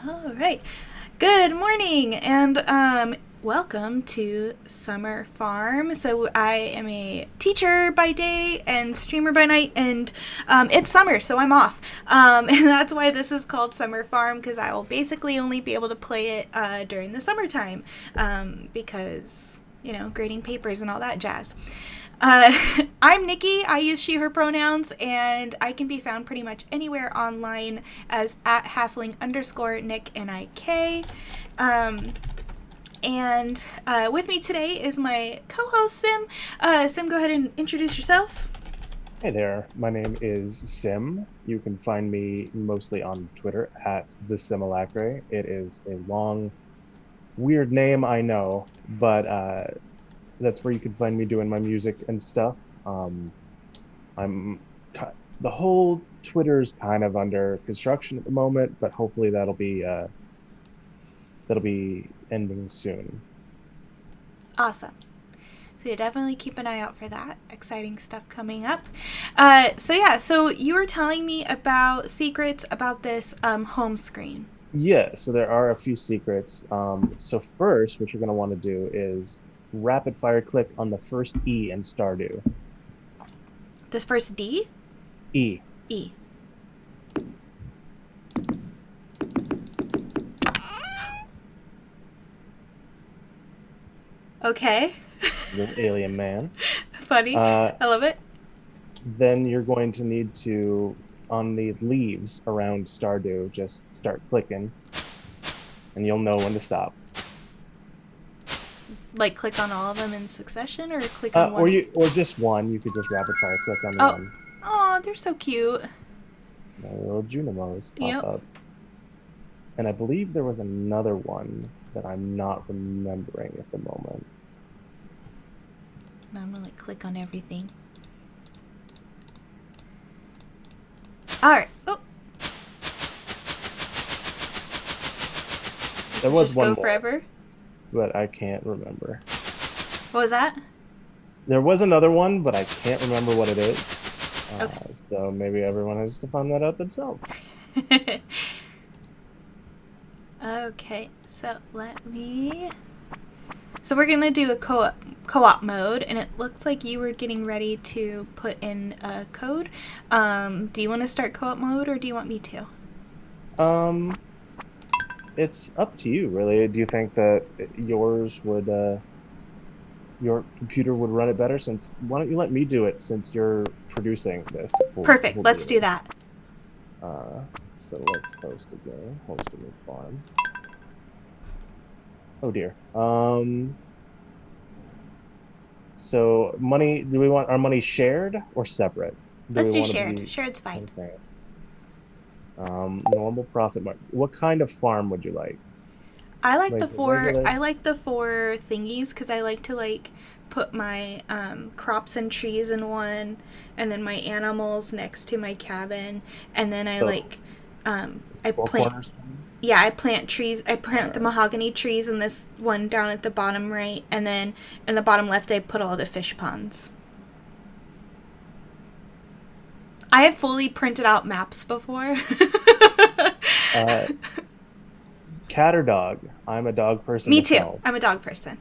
All right. Good morning and welcome to Summer Farm. So I am a teacher by day and streamer by night, and it's summer, so I'm off. And that's why this is called Summer Farm, because I will basically only be able to play it during the summertime, because grading papers and all that jazz. Uh, I'm Nikki. I use she, her pronouns, and I can be found pretty much anywhere online as at halfling underscore Nick Nik. Um, and with me today is my co-host Sim. Sim, go ahead and introduce yourself. Hey there, my name is Sim. You can find me mostly on Twitter at the Simulacre. It is a long, weird name, I know, but that's where you can find me doing my music and stuff. Um, I'm the whole Twitter's kind of under construction at the moment, but hopefully that'll be ending soon. Awesome. So yeah, definitely keep an eye out for that. Exciting stuff coming up. So you were telling me about secrets about this home screen. Yeah, so there are a few secrets. So first, what you're going to want to do is rapid fire click on the first E in Stardew. This first D? E. E. Okay. Little alien man. Funny. Uh, I love it. then you're going to need to, on the leaves around Stardew, just start clicking, and you'll know when to stop. Like click on all of them in succession or click on one? Or just one. You could just rapid fire click on Oh, one. oh, they're so cute. My little Junimos pop Yep. up. And I believe there was another one that I'm not remembering at the moment. Now I'm gonna like click on everything. All right. Oh, There does it was just one go more, forever? but I can't remember. What was that? There was another one, but I can't remember what it is. Okay. So maybe everyone has to find that out themselves. Okay. So let me. So we're gonna do a co-op mode, and it looks like you were getting ready to put in a code. Do you want to start co-op mode, or do you want me to? Um, it's up to you, really. Do you think that your computer would run it better? Since why don't you let me do it since you're producing this Perfect. whole Let's do deal? that. So let's host a game, host a new farm. Oh dear. So money, do we want our money shared or separate? Do we Let's do want to shared. be Shared's fine. okay? Normal profit margin. What kind of farm would you like? Like a regular? I like the four thingies because I like to like put my crops and trees in one, and then my animals next to my cabin, and then So I four plant. corners farm? Yeah, I plant trees. I All plant the right. mahogany trees in this one down at the bottom right, and then in the bottom left I put all the fish ponds. I have fully printed out maps before. Uh, cat or dog? I'm a dog person Me too. myself. I'm a dog person.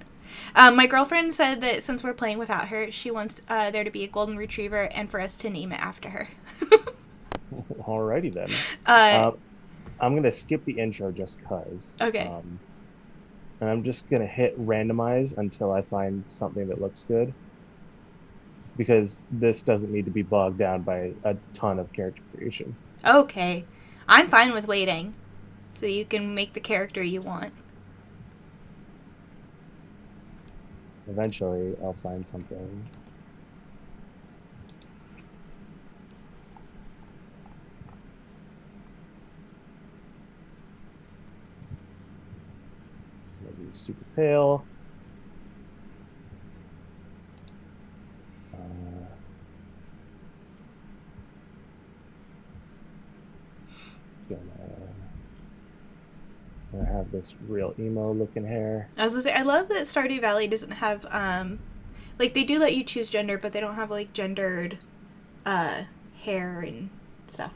My girlfriend said that since we're playing without her, she wants there to be a golden retriever and for us to name it after her. Alrighty then. uh, Uh, I'm gonna skip the intro just cause. okay. And I'm just gonna hit randomize until I find something that looks good because this doesn't need to be bogged down by a ton of character creation. Okay. I'm fine with waiting. So you can make the character you want. Eventually, I'll find something. It's maybe super pale. Uh, gonna, gonna have this real emo looking hair. I was gonna say, I love that Stardew Valley doesn't have, like, they do let you choose gender, but they don't have, like, gendered, uh, hair and stuff.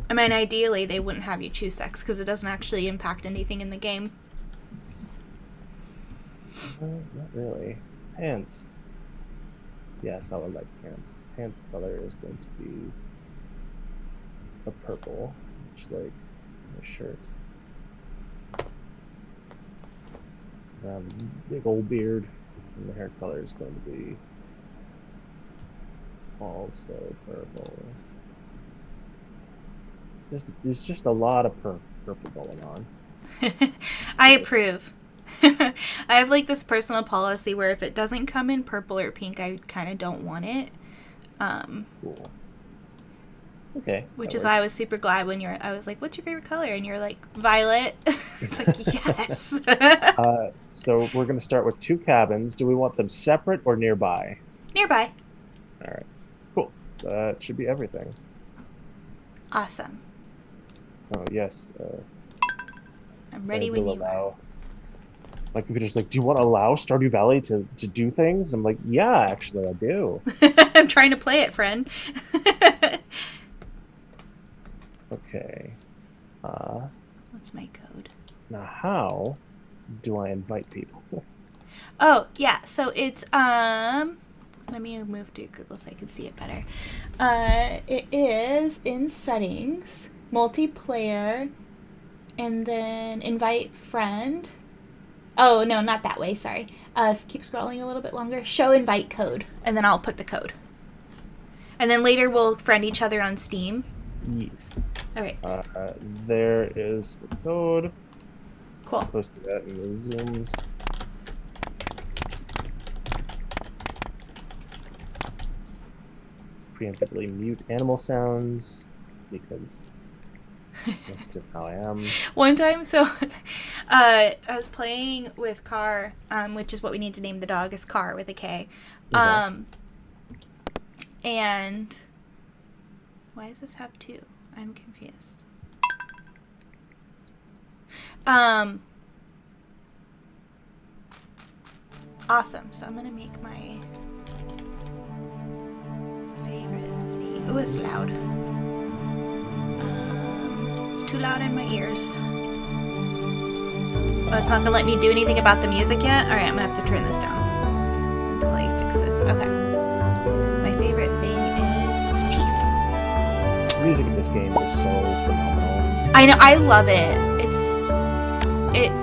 I mean, ideally, they wouldn't have you choose sex because it doesn't actually impact anything in the game. Not really. Pants. Yes, I would like pants. Pants color is going to be a purple, much like my shirt. Big old beard, and the hair color is going to be also purple. There's just a lot of purple going on. I approve. I have like this personal policy where if it doesn't come in purple or pink, I kind of don't want it. Cool. Okay. Which is why I was super glad when I was like, what's your favorite color? And you're like, violet. It's like, yes. So we're going to start with 2 cabins. Do we want them separate or nearby? Nearby. All right. Cool. That should be everything. Awesome. Oh, yes. I'm ready when you are. My computer's like, do you want to allow Stardew Valley to do things? I'm like, yeah, actually, I do. I'm trying to play it, friend. Okay. What's my code? Now, how do I invite people? Oh, yeah. So it's, let me move to Google so I can see it better. It is in settings, multiplayer, and then invite friend. Oh, no, not that way. Sorry. Keep scrolling a little bit longer. Show invite code, and then I'll put the code. And then later we'll friend each other on Steam. Yes. All right. There is the code. Cool. I'll post that in the Zooms. Preemptively mute animal sounds because that's just how I am. One time, so I was playing with Car, which is what we need to name the dog, is Car with a K. And why does this have 2? I'm confused. Awesome. So I'm gonna make my favorite thing. Ooh, it's loud. It's too loud in my ears. Oh, it's not gonna let me do anything about the music yet? Alright, I'm gonna have to turn this down until I fix this. Okay. My favorite thing is teeth. The music in this game is so phenomenal. I know, I love it.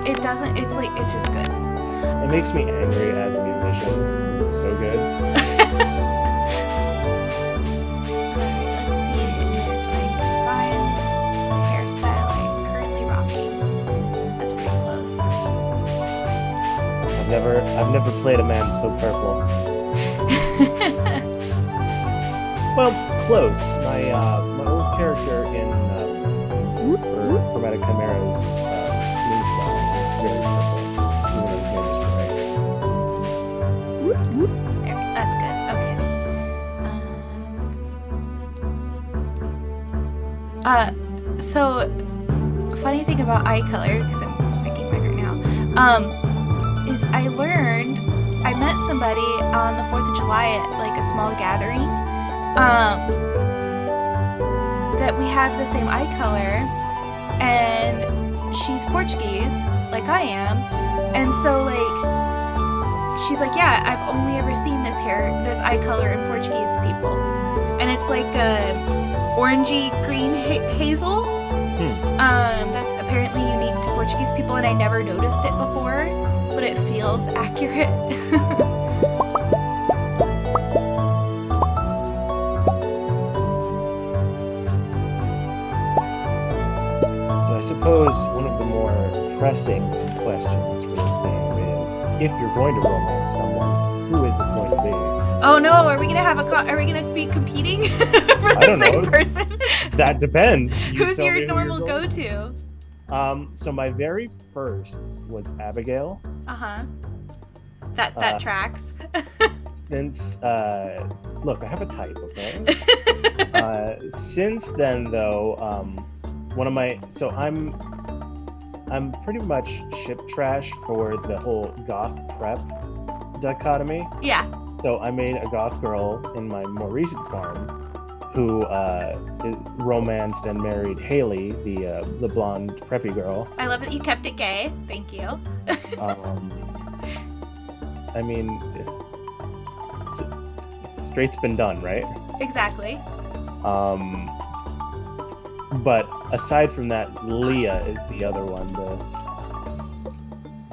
It doesn't, it's like, it's just good. It makes me angry as a musician because it's so good. Let's see if I can find the hairstyle I'm currently rocking. That's pretty close. I've never played a man so purple. Well, close. My old character in Chromatic Chimera's Moonstone is very purple, even though his name is Gray. There, that's good. Okay. So funny thing about eye color, because I'm picking mine right now, is I met somebody on the 4th of July at like a small gathering, that we have the same eye color, and she's Portuguese, like I am, and so like, she's like, yeah, I've only ever seen this eye color in Portuguese people, and it's like orangey green hazel. That's apparently unique to Portuguese people, and I never noticed it before, but it feels accurate. So I suppose one of the more pressing questions for this game is, if you're going to romance someone, who is it going to be? Oh no, are we gonna be competing for the same person? That depends. Who's your normal go-to? So my very first was Abigail. That tracks. Since look, I have a type, okay? Since then though, I'm pretty much ship trash for the whole goth prep dichotomy. Yeah. So I made a goth girl in my more recent farm who romanced and married Haley, the blonde preppy girl. I love that you kept it gay. Thank you. Um, I mean, straight's been done, right? Exactly. Um, but aside from that, Leah is the other one,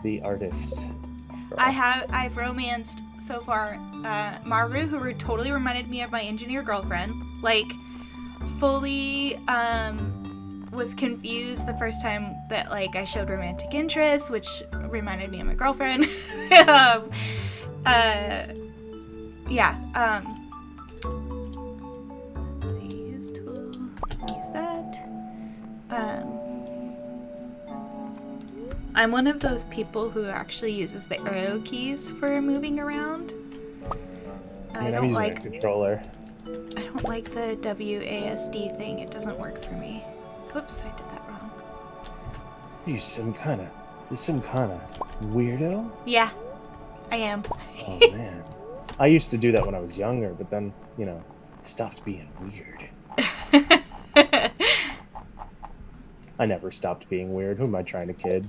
the artist girl. I've romanced so far Maru, who totally reminded me of my engineer girlfriend. Like, fully was confused the first time that like I showed romantic interest, which reminded me of my girlfriend. um, yeah. Let's see. Use tool. Use that. I'm one of those people who actually uses the arrow keys for moving around. I mean, I'm using a controller. I don't like the WASD thing. It doesn't work for me. Whoops, I did that wrong. You some kind of weirdo? Yeah, I am. Oh man, I used to do that when I was younger, but then stopped being weird. I never stopped being weird. Who am I trying to kid?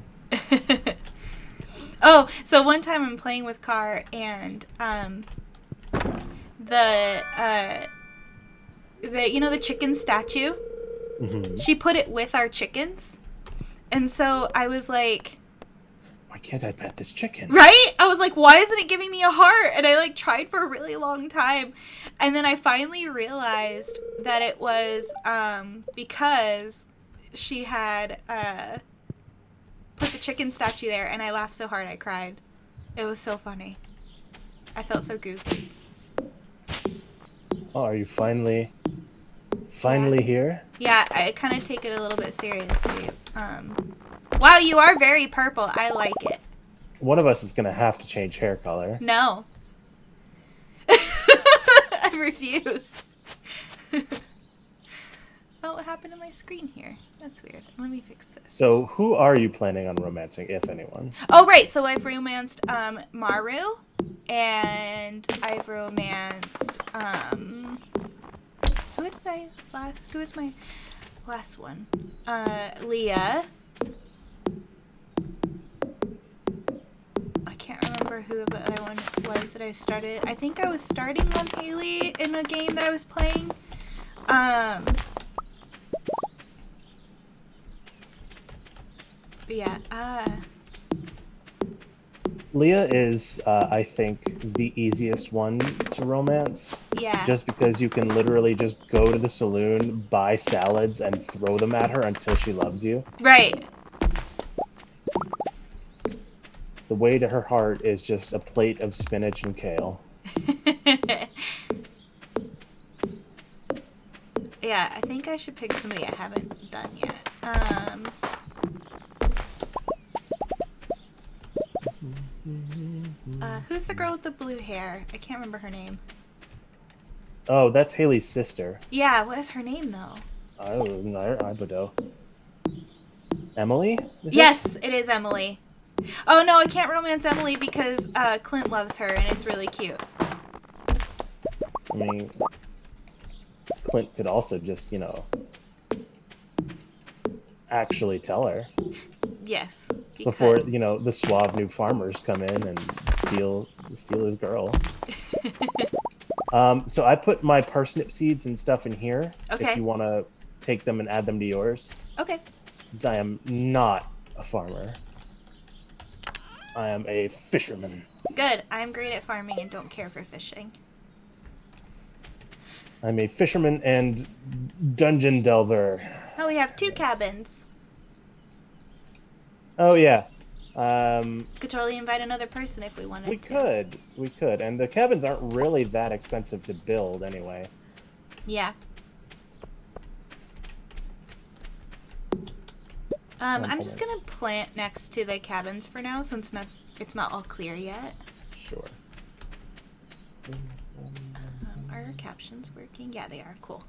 Oh, so one time I'm playing with Car and the the chicken statue. Mm-hmm. She put it with our chickens, and so I was like, why can't I pet this chicken? Right? I was like, why isn't it giving me a heart? And I like tried for a really long time, and then I finally realized that it was because she had put the chicken statue there, and I laughed so hard I cried. It was so funny. I felt so goofy. Oh, are you finally here? Yeah, I kind of take it a little bit seriously. Wow, you are very purple. I like it. One of us is gonna have to change hair color. No. I refuse. Oh, what happened to my screen here? That's weird. Let me fix this. So, who are you planning on romancing, if anyone? Oh, right. So I've romanced Maru, and I've romanced who was my last one? Leah. I can't remember who the other one was that I started. I think I was starting on Haley in a game that I was playing. Yeah. Leah is, I think, the easiest one to romance. Yeah. Just because you can literally just go to the saloon, buy salads, and throw them at her until she loves you. Right. The way to her heart is just a plate of spinach and kale. Yeah, I think I should pick somebody I haven't done yet. Who's the girl with the blue hair? I can't remember her name. Oh, that's Haley's sister. Yeah, what is her name, though? I don't know. Emily? Yes, it is Emily. Oh, no, I can't romance Emily because Clint loves her, and it's really cute. I mean, Clint could also just, actually tell her. Yes. Before, the suave new farmers come in and steal his girl. So I put my parsnip seeds and stuff in here. Okay. If you want to take them and add them to yours. Okay. Because I am not a farmer. I am a fisherman. Good. I'm great at farming and don't care for fishing. I'm a fisherman and dungeon delver. Oh, we have 2 cabins. Oh, yeah. Could totally invite another person if we wanted to. We could. And the cabins aren't really that expensive to build anyway. Yeah. I'm just going to plant next to the cabins for now since it's not all clear yet. Sure. Are our captions working? Yeah, they are. Cool.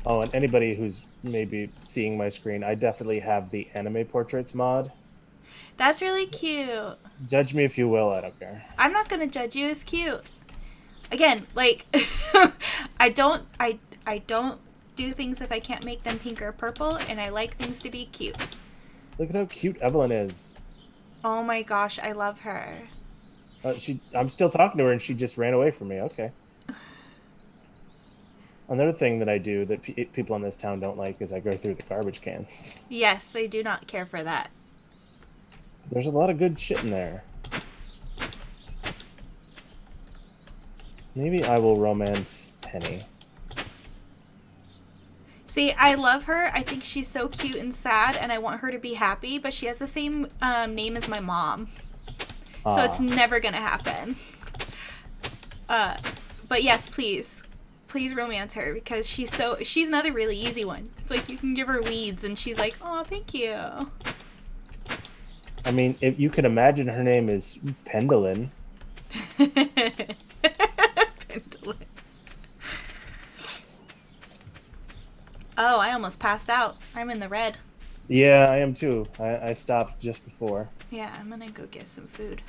Oh, and anybody who's maybe seeing my screen, I definitely have the anime portraits mod. That's really cute. Judge me if you will, I don't care. I'm not going to judge you. It's cute. Again, like I don't do things if I can't make them pink or purple, and I like things to be cute. Look at how cute Evelyn is. Oh my gosh, I love her. I'm still talking to her, and she just ran away from me. Okay. Another thing that I do that people in this town don't like is I go through the garbage cans. Yes, I do not care for that. There's a lot of good shit in there. Maybe I will romance Penny. See, I love her. I think she's so cute and sad, and I want her to be happy, but she has the same name as my mom. So it's Ah, never going to happen. But yes, please. Please romance her because she's another really easy one. It's like you can give her weeds and she's like, "Oh, thank you." I mean, if you could imagine her name is Pendolin. Pendulum. Oh, I almost passed out. I'm in the red. Yeah, I am too. I stopped just before. Yeah, I'm gonna go get some food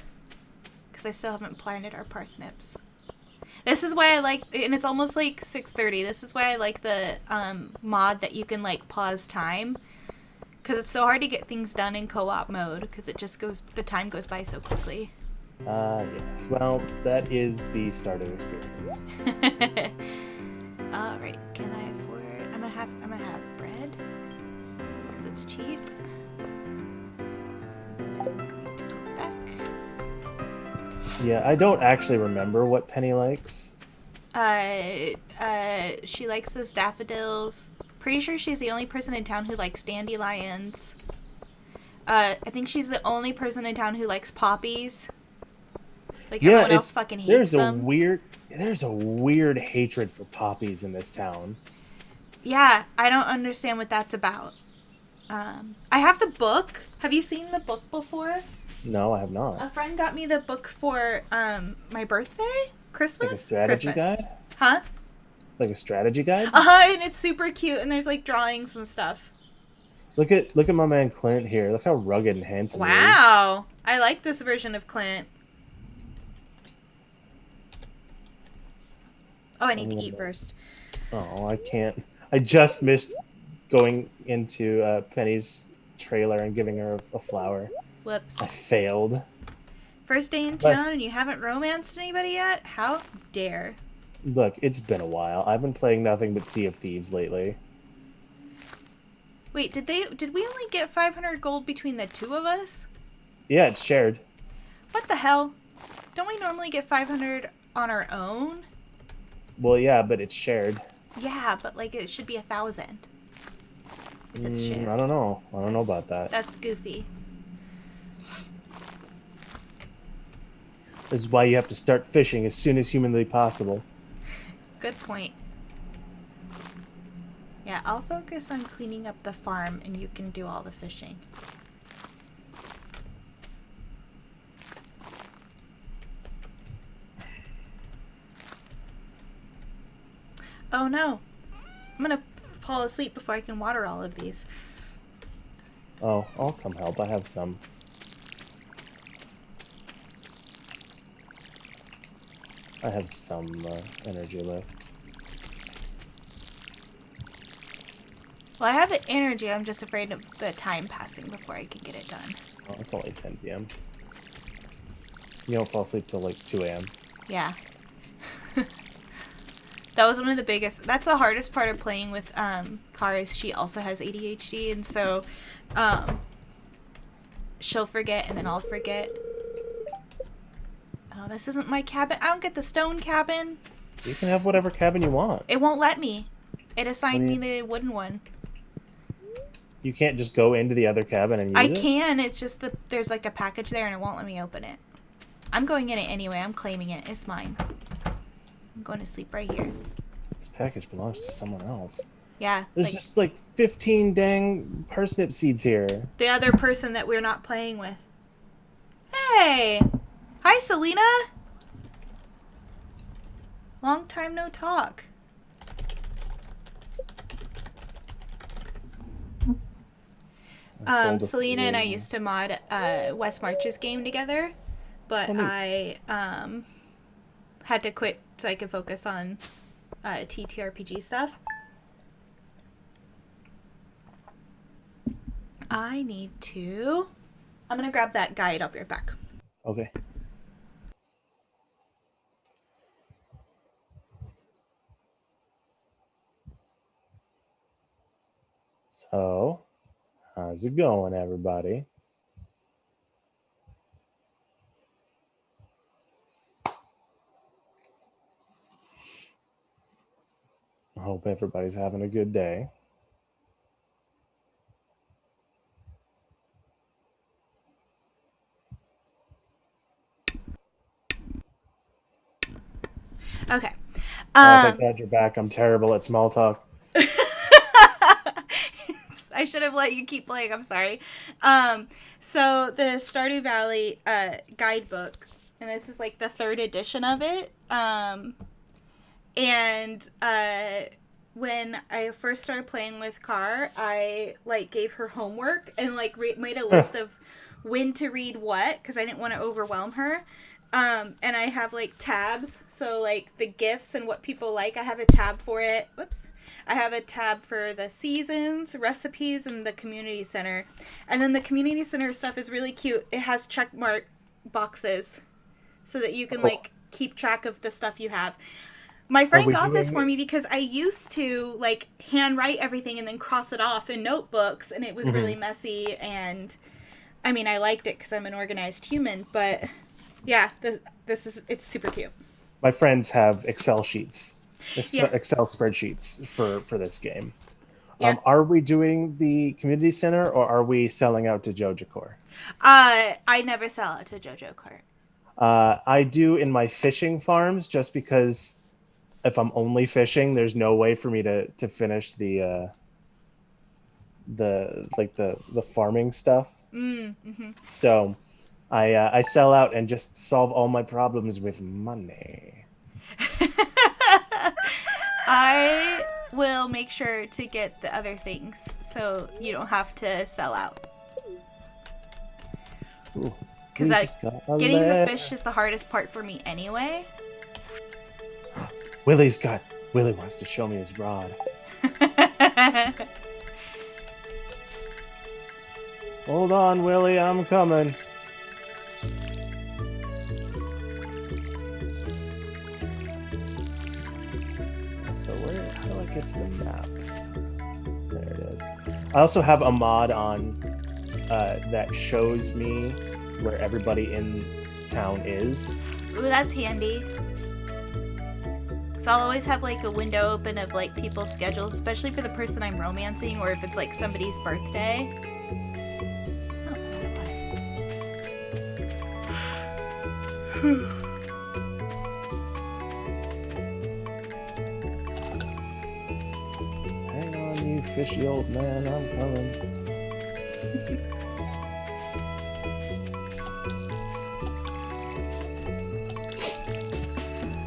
because I still haven't planted our parsnips. This is why I like, and it's almost like 6:30. This is why I like the mod that you can like pause time because it's so hard to get things done in co-op mode because the time goes by so quickly. Yes. Well, that is the Stardew experience. All right, can I afford? I'm gonna have bread because it's cheap. I'm going to go back. Yeah, I don't actually remember what Penny likes. She likes those daffodils. Pretty sure she's the only person in town who likes dandelions. I think she's the only person in town who likes poppies. Like Yeah, everyone else fucking hates them. there's a weird hatred for poppies in this town. Yeah, I don't understand what that's about. I have the book. Have you seen the book before? No, I have A not. friend got me the book for my birthday, Like a Christmas, strategy guide? huh? Like a strategy guide? And it's super cute, and there's like drawings and stuff. Look at my man Clint here. Look how rugged and handsome he is. Wow, I like this version of Clint. Oh, I need to eat first. Oh, I can't. I just missed going into Penny's trailer and giving her a flower. I Whoops. failed. First day in town, and Plus, you haven't romanced anybody yet? How dare? look, it's been a while. I've been playing nothing but Sea of Thieves lately. Wait, did we only get 500 gold between the two of us? Yeah, it's shared. What the hell? Don't we normally get 500 on our own? Well, yeah, but it's shared. Yeah, but like it should be 1,000 if it's I shared. don't know. I don't know about that. That's goofy. This is why you have to start fishing as soon as humanly possible. Good point. Yeah, I'll focus on cleaning up the farm and you can do all the fishing. Oh no. I'm gonna fall asleep before I can water all of these. Oh, I'll come help. I have some. I have some energy left. Well, I have the energy, I'm just afraid of the time passing before I can get it done. Oh, it's only 10 p.m. You don't fall asleep till like 2 a.m. Yeah. That was one of the biggest. That's the hardest part of playing with Kara. She also has ADHD, and so she'll forget, and then I'll forget. Oh, this isn't my cabin. I don't get the stone cabin. You can have whatever cabin you want. It won't let me. It assigned me the wooden one. You can't just go into the other cabin and use I it? can. It's just that there's like a package there, and it won't let me open it. I'm going in it anyway. I'm claiming it. It's mine. I'm going to sleep right here. This package belongs to someone else. Yeah. There's just like 15 dang parsnip seeds here. The other person that we're not playing with. Hey! Hi, Selena! Long time no talk. Selena and I used to mod West March's game together, but I had to quit so I could focus on TTRPG stuff. I'm gonna grab that guide. I'll be right back. Okay. So, how's it going, everybody? I hope everybody's having a good day. Okay. Thank God you're back. I'm terrible at small talk. I should have let you keep playing. I'm sorry. So the Stardew Valley guidebook, and this is like the 3rd edition of it. When I first started playing with Car, I like gave her homework and like made a list of when to read what because I didn't want to overwhelm her. And I have like tabs, so like the gifts and what people like, I have a tab for it. Whoops. I have a tab for the seasons, recipes, and the community center. And then the community center stuff is really cute. It has check mark boxes so that you can like keep track of the stuff you have. My friend got this for me because I used to like handwrite everything and then cross it off in notebooks, and it was really messy. And I mean, I liked it because I'm an organized human, but yeah, it's super cute. My friends have Excel sheets, Excel spreadsheets for this game. Yeah. Are we doing the community center or are we selling out to Jojo Core? I never sell out to Jojo Core. I do in my fishing farms just because if I'm only fishing, there's no way for me to finish the farming stuff. Mm-hmm. So I sell out and just solve all my problems with money. I will make sure to get the other things so you don't have to sell out. Because getting the fish is the hardest part for me anyway. Willie wants to show me his rod. Hold on, Willie, I'm coming. So how do I get to the map? There it is. I also have a mod on that shows me where everybody in town is. Ooh, that's handy. So I'll always have like a window open of like people's schedules, especially for the person I'm romancing or if it's like somebody's birthday. Hang on, you fishy old man, I'm coming.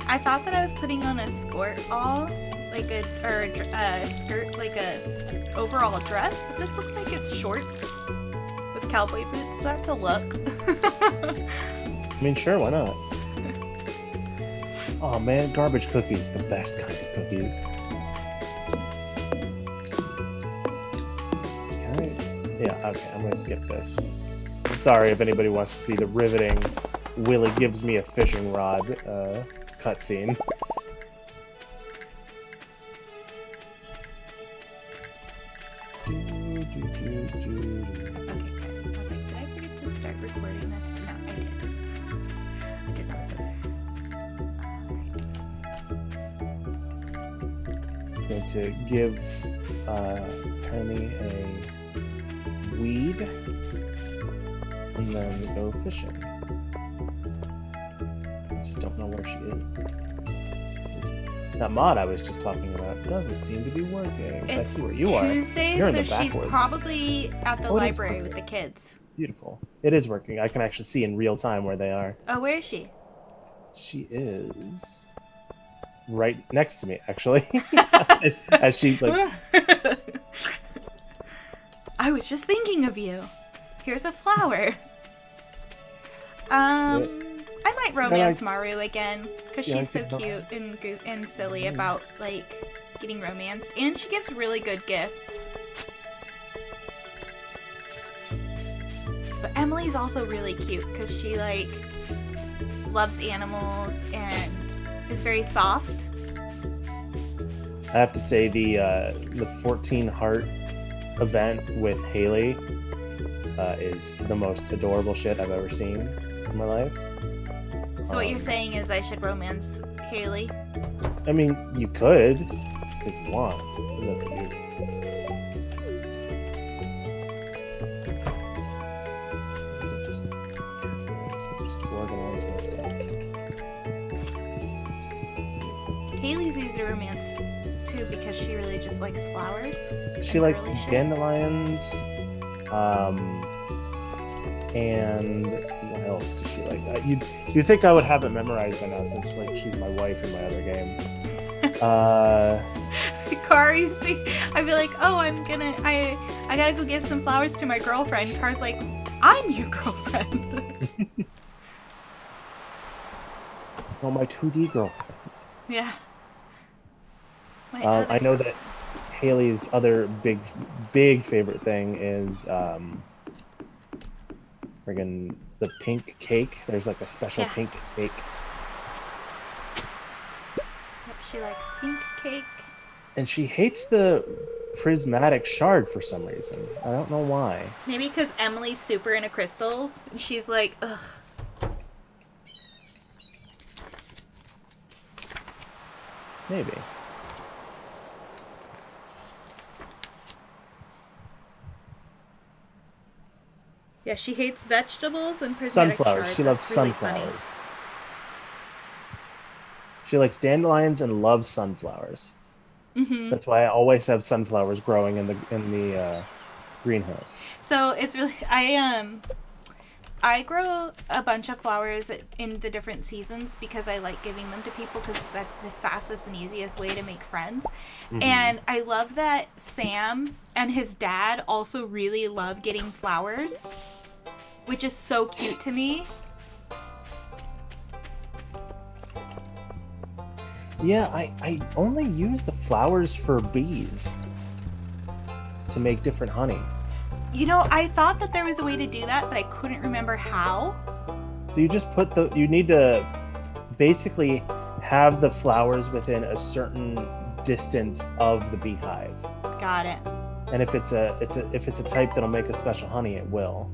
I thought that I was putting on a skirt all, like a skirt, like a overall dress, but this looks like it's shorts with cowboy boots. So that's a look. I mean, sure, why not? Oh man, garbage cookies, the best kind of cookies. Yeah, okay, I'm gonna skip this. I'm sorry if anybody wants to see the riveting Willie gives me a fishing rod cutscene. Okay, I was like, did I forget to start recording this? But no, I did. I did not. I'm going to give Penny a weed and then go fishing. I just don't know where she is. That mod I was just talking about doesn't seem to be working. It's I see where you are. Tuesday, so she's probably at the library with the kids. Beautiful. It is working. I can actually see in real time where they are. Oh, where is she? She is right next to me, actually. As she like. I was just thinking of you. Here's a flower. I might romance Maru again. Because You know, she's so get cute and silly about, like, getting romanced. And she gives really good gifts. But Emily's also really cute because she, like, loves animals and is very soft. I have to say the 14 heart event with Haley is the most adorable shit I've ever seen in my life. So what you're saying is I should romance Haley? I mean, you could if you want. It's up to you. Just organize my stuff. Haley's easy to romance too because she really just likes flowers. She likes dandelions. And what else does she like? You'd think I would have it memorized by now since like she's my wife in my other game. Car, you see, I'd be like, oh, I gotta go give some flowers to my girlfriend. Car's like, I'm your girlfriend. Oh, my 2D girlfriend. Yeah. I know that Haley's other big favorite thing is friggin' the pink cake. There's like a special pink cake. Yep, she likes pink cake. And she hates the prismatic shard for some reason. I don't know why. Maybe because Emily's super into crystals. And she's like, ugh. Maybe. Yeah, she hates vegetables and prismatic Sunflowers. shard. She loves That's really sunflowers. funny. She likes dandelions and loves sunflowers. Mm-hmm. That's why I always have sunflowers growing in the greenhouse. So it's really I grow a bunch of flowers in the different seasons because I like giving them to people because that's the fastest and easiest way to make friends. Mm-hmm. And I love that Sam and his dad also really love getting flowers, which is so cute to me. Yeah, I only use the flowers for bees to make different honey. You know, I thought that there was a way to do that, but I couldn't remember how. So you just you need to basically have the flowers within a certain distance of the beehive. Got it. And if it's a type that'll make a special honey, it will.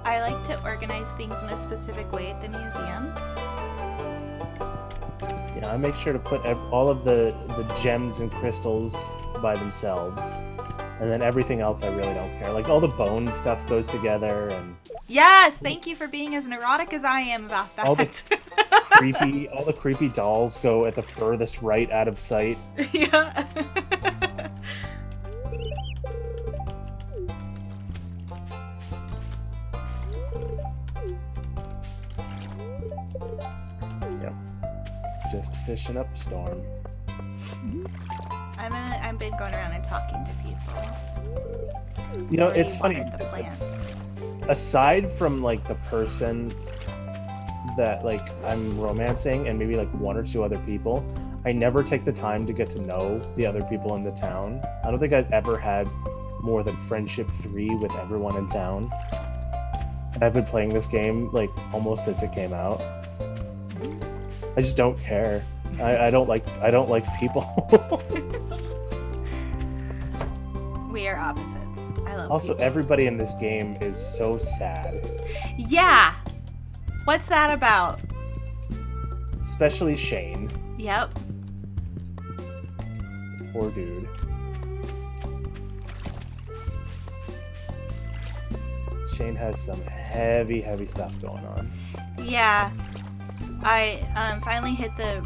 I like to organize things in a specific way at the museum. Yeah, I make sure to put all of the gems and crystals by themselves. And then everything else I really don't care. Like all the bone stuff goes together and yes, thank you for being as neurotic as I am about that. All the creepy dolls go at the furthest right out of sight. Yeah. Yep. Just fishing up a storm. I've been going around and talking to people. You know, it's funny. The plants. Aside from like the person that like I'm romancing and maybe like one or two other people, I never take the time to get to know the other people in the town. I don't think I've ever had more than friendship 3 with everyone in town. And I've been playing this game like almost since it came out. I just don't care. I don't like people. We are opposites. I love Also, people. everybody in this game is so sad. Yeah. What's that about? Especially Shane. Yep. Poor dude. Shane has some heavy stuff going on. Yeah. I finally hit the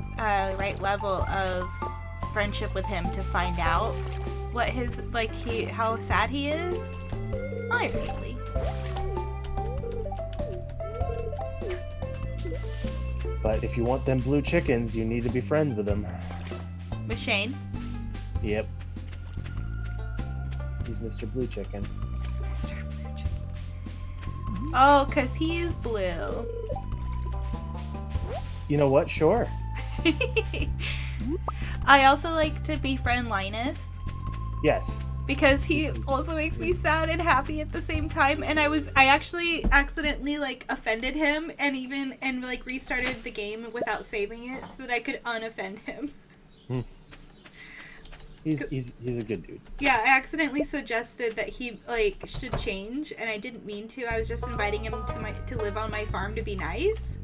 right level of friendship with him to find out what his how sad he is. Oh, there's Haley. But if you want them blue chickens, you need to be friends with them. With Shane. Yep. He's Mr. Blue Chicken. Mr. Blue. Oh, because he is blue. You know what? Sure. I also like to befriend Linus. Yes. Because he also makes me sad and happy at the same time, and I actually accidentally like offended him and like restarted the game without saving it so that I could unoffend him. He's a good dude. Yeah, I accidentally suggested that he like should change, and I didn't mean to. I was just inviting him to live on my farm to be nice.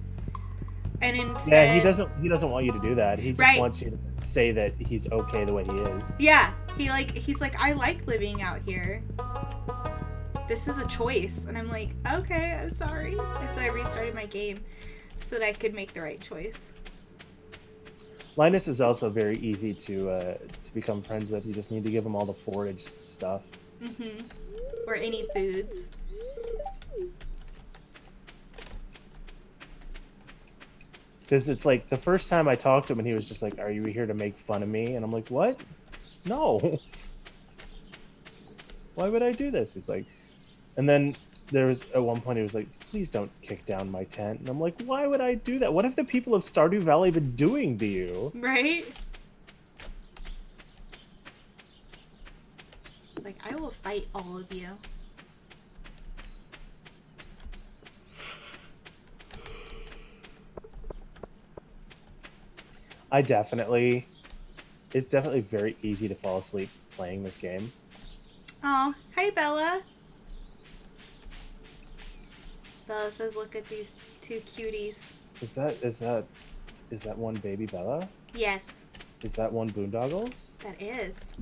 And instead, he doesn't want you to do that. He just wants you to say that he's okay the way he is. Yeah, he's like, I like living out here. This is a choice. And I'm like, okay, I'm sorry. And so I restarted my game so that I could make the right choice. Linus is also very easy to become friends with. You just need to give him all the forage stuff. Mm-hmm. Or any foods. Because it's like the first time I talked to him and he was just like, "Are you here to make fun of me?" And I'm like, "What? No. Why would I do this?" He's like, and then there was at one point he was like, "Please don't kick down my tent." And I'm like, "Why would I do that? What have the people of Stardew Valley been doing to you?" Right? It's like, I will fight all of you. It's definitely very easy to fall asleep playing this game. Oh, hi Bella. Bella says, look at these two cuties. Is that one baby Bella? Yes. Is that one Boondoggles? That is.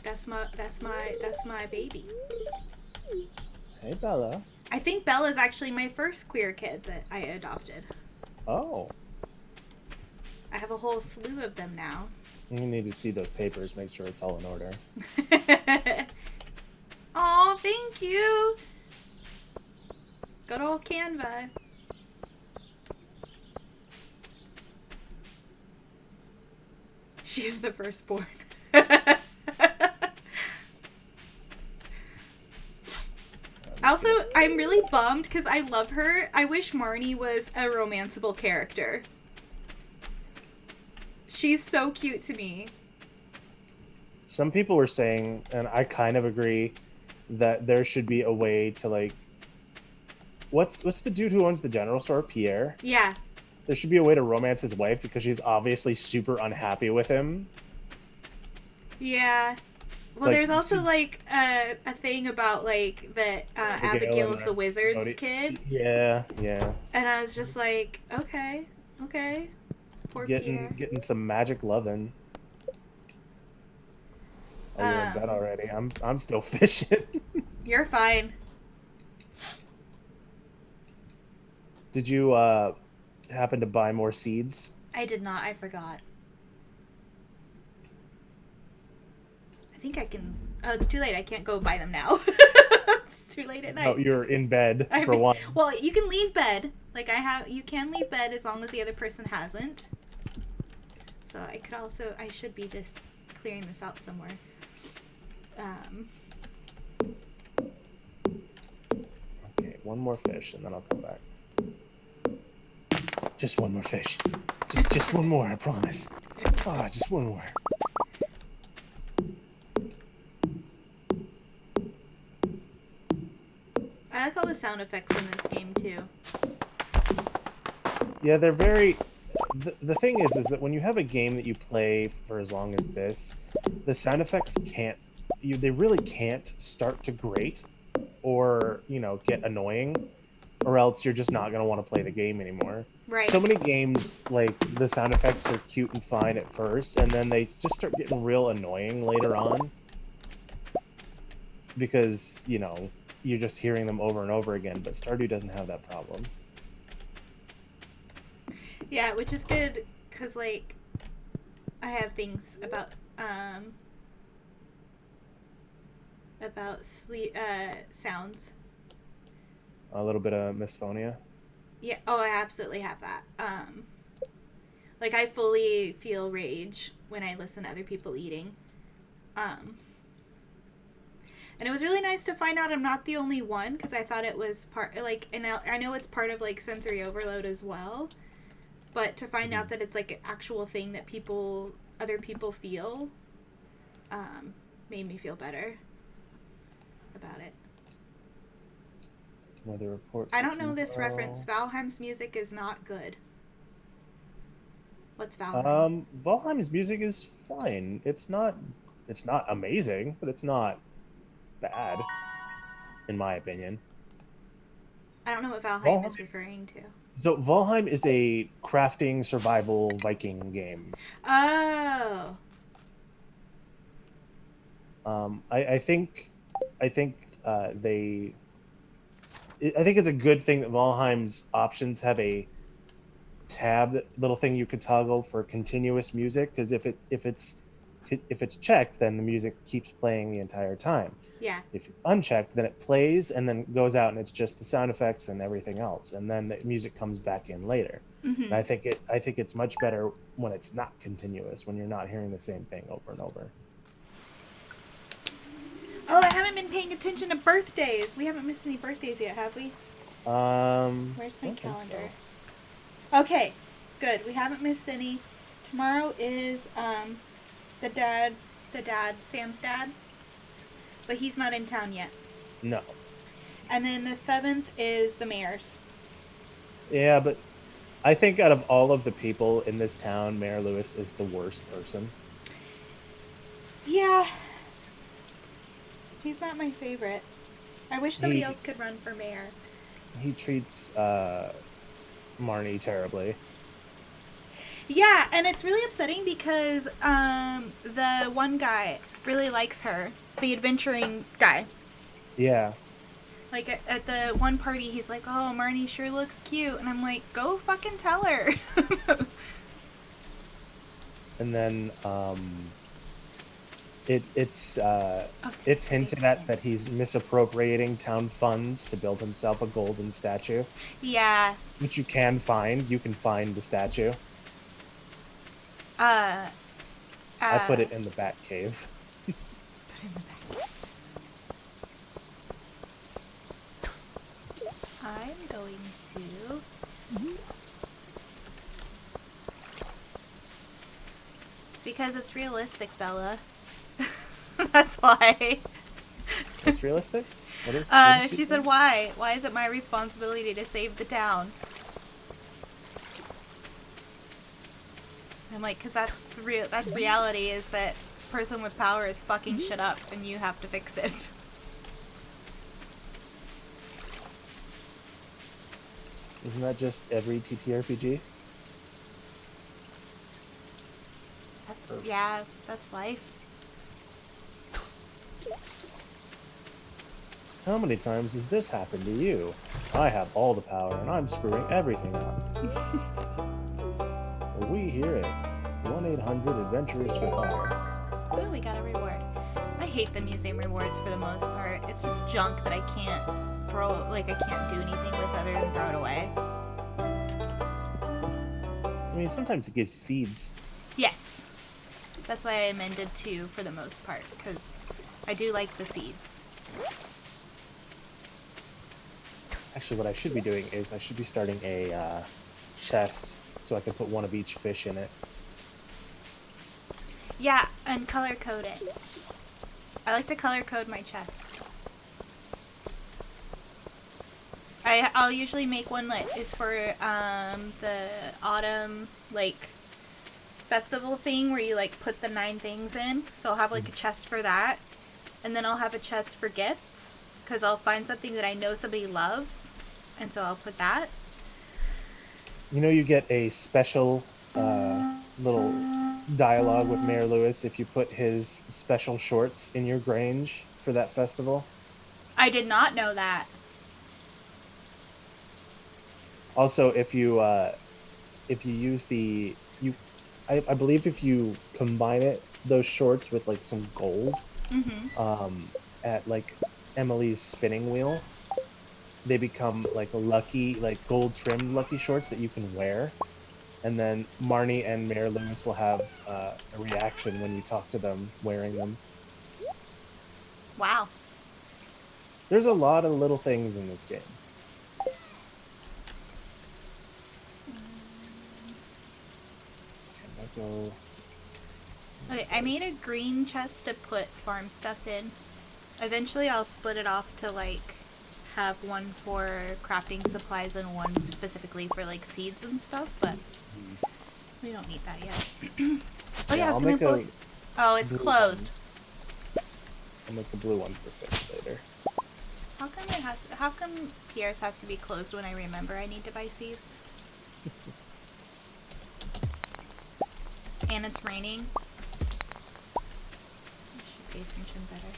That's my baby. Hey Bella. I think Bella's actually my first queer kid that I adopted. Oh. I have a whole slew of them now. You need to see those papers, make sure it's all in order. Oh, thank you. Good old Canva. She's the firstborn. Also, I'm really bummed because I love her. I wish Marnie was a romanceable character. She's so cute to me. Some people were saying, and I kind of agree, that there should be a way to like, what's the dude who owns the general store, Pierre? Yeah. There should be a way to romance his wife because she's obviously super unhappy with him. Yeah. Well, like, there's also like a thing about like that Abigail's the wizard's kid. Yeah. And I was just like, okay. Poor Pierre. Getting some magic loving. Oh, you're in bed already. I'm still fishing. You're fine. Did you happen to buy more seeds? I did not. I forgot. I think I can. Oh, it's too late. I can't go buy them now. It's too late at night. Oh, you're in bed for one. Well, you can leave bed. Like you can leave bed as long as the other person hasn't. So I should be just clearing this out somewhere. Okay, one more fish and then I'll come back. Just one more fish. Just one more, I promise. Ah, just one more. I like all the sound effects in this game too. Yeah, they're very... The thing is that when you have a game that you play for as long as this, the sound effects they really can't start to grate or, get annoying, or else you're just not going to want to play the game anymore. Right. So many games, like, the sound effects are cute and fine at first, and then they just start getting real annoying later on. Because, you're just hearing them over and over again, but Stardew doesn't have that problem. Yeah, which is good, because, like, I have things about sleep, sounds. A little bit of misphonia? Yeah, oh, I absolutely have that. Like, I fully feel rage when I listen to other people eating. And it was really nice to find out I'm not the only one because I thought it was part like, and I know it's part of like sensory overload as well, but to find out Mhm. that it's like an actual thing that other people feel, um, made me feel better about it. Weather reports I for don't know this reference. tomorrow. Valheim's music is not good. What's Valheim? Valheim's music is fine. It's not amazing, but it's not bad, in my opinion. I don't know what Valheim Valheim, is referring to. so Valheim is a crafting survival Viking game. Oh, I think I think it's a good thing that Valheim's options have a tab little thing you could toggle for continuous music, because if it's checked, then the music keeps playing the entire time. yeah. If it's unchecked, then it plays and then goes out and it's just the sound effects and everything else, and then the music comes back in later. And Mm-hmm. I think it's much better when it's not continuous, when you're not hearing the same thing over and over. Oh, I haven't been paying attention to birthdays. We haven't missed any birthdays yet, have we? Where's I my don't think calendar? so. Okay, good. We haven't missed any. Tomorrow is the Sam's dad, but he's not in town yet. No. And then the 7th is the mayor's. Yeah, but I think out of all of the people in this town, Mayor Lewis is the worst person. Yeah, he's not my favorite. I wish somebody He else could run for mayor. he treats Marnie terribly. Yeah, and it's really upsetting because the one guy really likes her, the adventuring guy. Yeah. Like at the one party, he's like, "Oh, Marnie sure looks cute," and I'm like, "Go fucking tell her." And then it's Oh, it's today's my day hinted birthday. at that he's misappropriating town funds to build himself a golden statue, Yeah. which you can find. You can find the statue. Uh. I put Uh. it in the Bat Cave. Put it in the back. I'm going to. Because it's realistic, Bella. That's why. What's realistic? What is she She said, saying? "Why? Why is it my responsibility to save the town?" I'm like, "Cause that's reality. Is that person with power is fucking shit up, and you have to fix it." Isn't that just every TTRPG? That's Or yeah. That's life. how many times has this happened to you? I have all the power and I'm screwing everything up. Well, we here at 1-800 Adventurers for Hire. Oh, we got a reward. I hate the museum rewards for the most part. It's just junk that I can't throw. Like I can't do anything with other than throw it away. I mean, sometimes it gives seeds. Yes, that's why I amended 2 for the most part because I do like the seeds. Actually, what I should be doing is I should be starting a chest so I can put one of each fish in it. Yeah, and color code it. I like to color code my chests. I'll usually make one that is for the autumn like festival thing where you like put the 9 things in. So I'll have like a chest for that, and then I'll have a chest for gifts because I'll find something that I know somebody loves, and so I'll put that. You know, you get a special little dialogue with Mayor Lewis if you put his special shorts in your grange for that festival. I did not know that. Also, if you use the you, I believe if you combine those shorts with like some gold, Mm-hmm. at like Emily's spinning wheel, they become like lucky, like gold trimmed lucky shorts that you can wear. And then Marnie and Mayor Lewis will have a reaction when you talk to them wearing them. Wow. There's a lot of little things in this game. Can I go? Okay, I made a green chest to put farm stuff in. Eventually I'll split it off to like have one for crafting supplies and one specifically for like seeds and stuff, but Mhm. we don't need that yet. Oh yeah, Yeah, I was I'll gonna make a post. Oh, it's blue closed. one. I'll make the blue one for fish later. How come Pierre's has to be closed when I remember I need to buy seeds? And it's raining. I should pay attention better.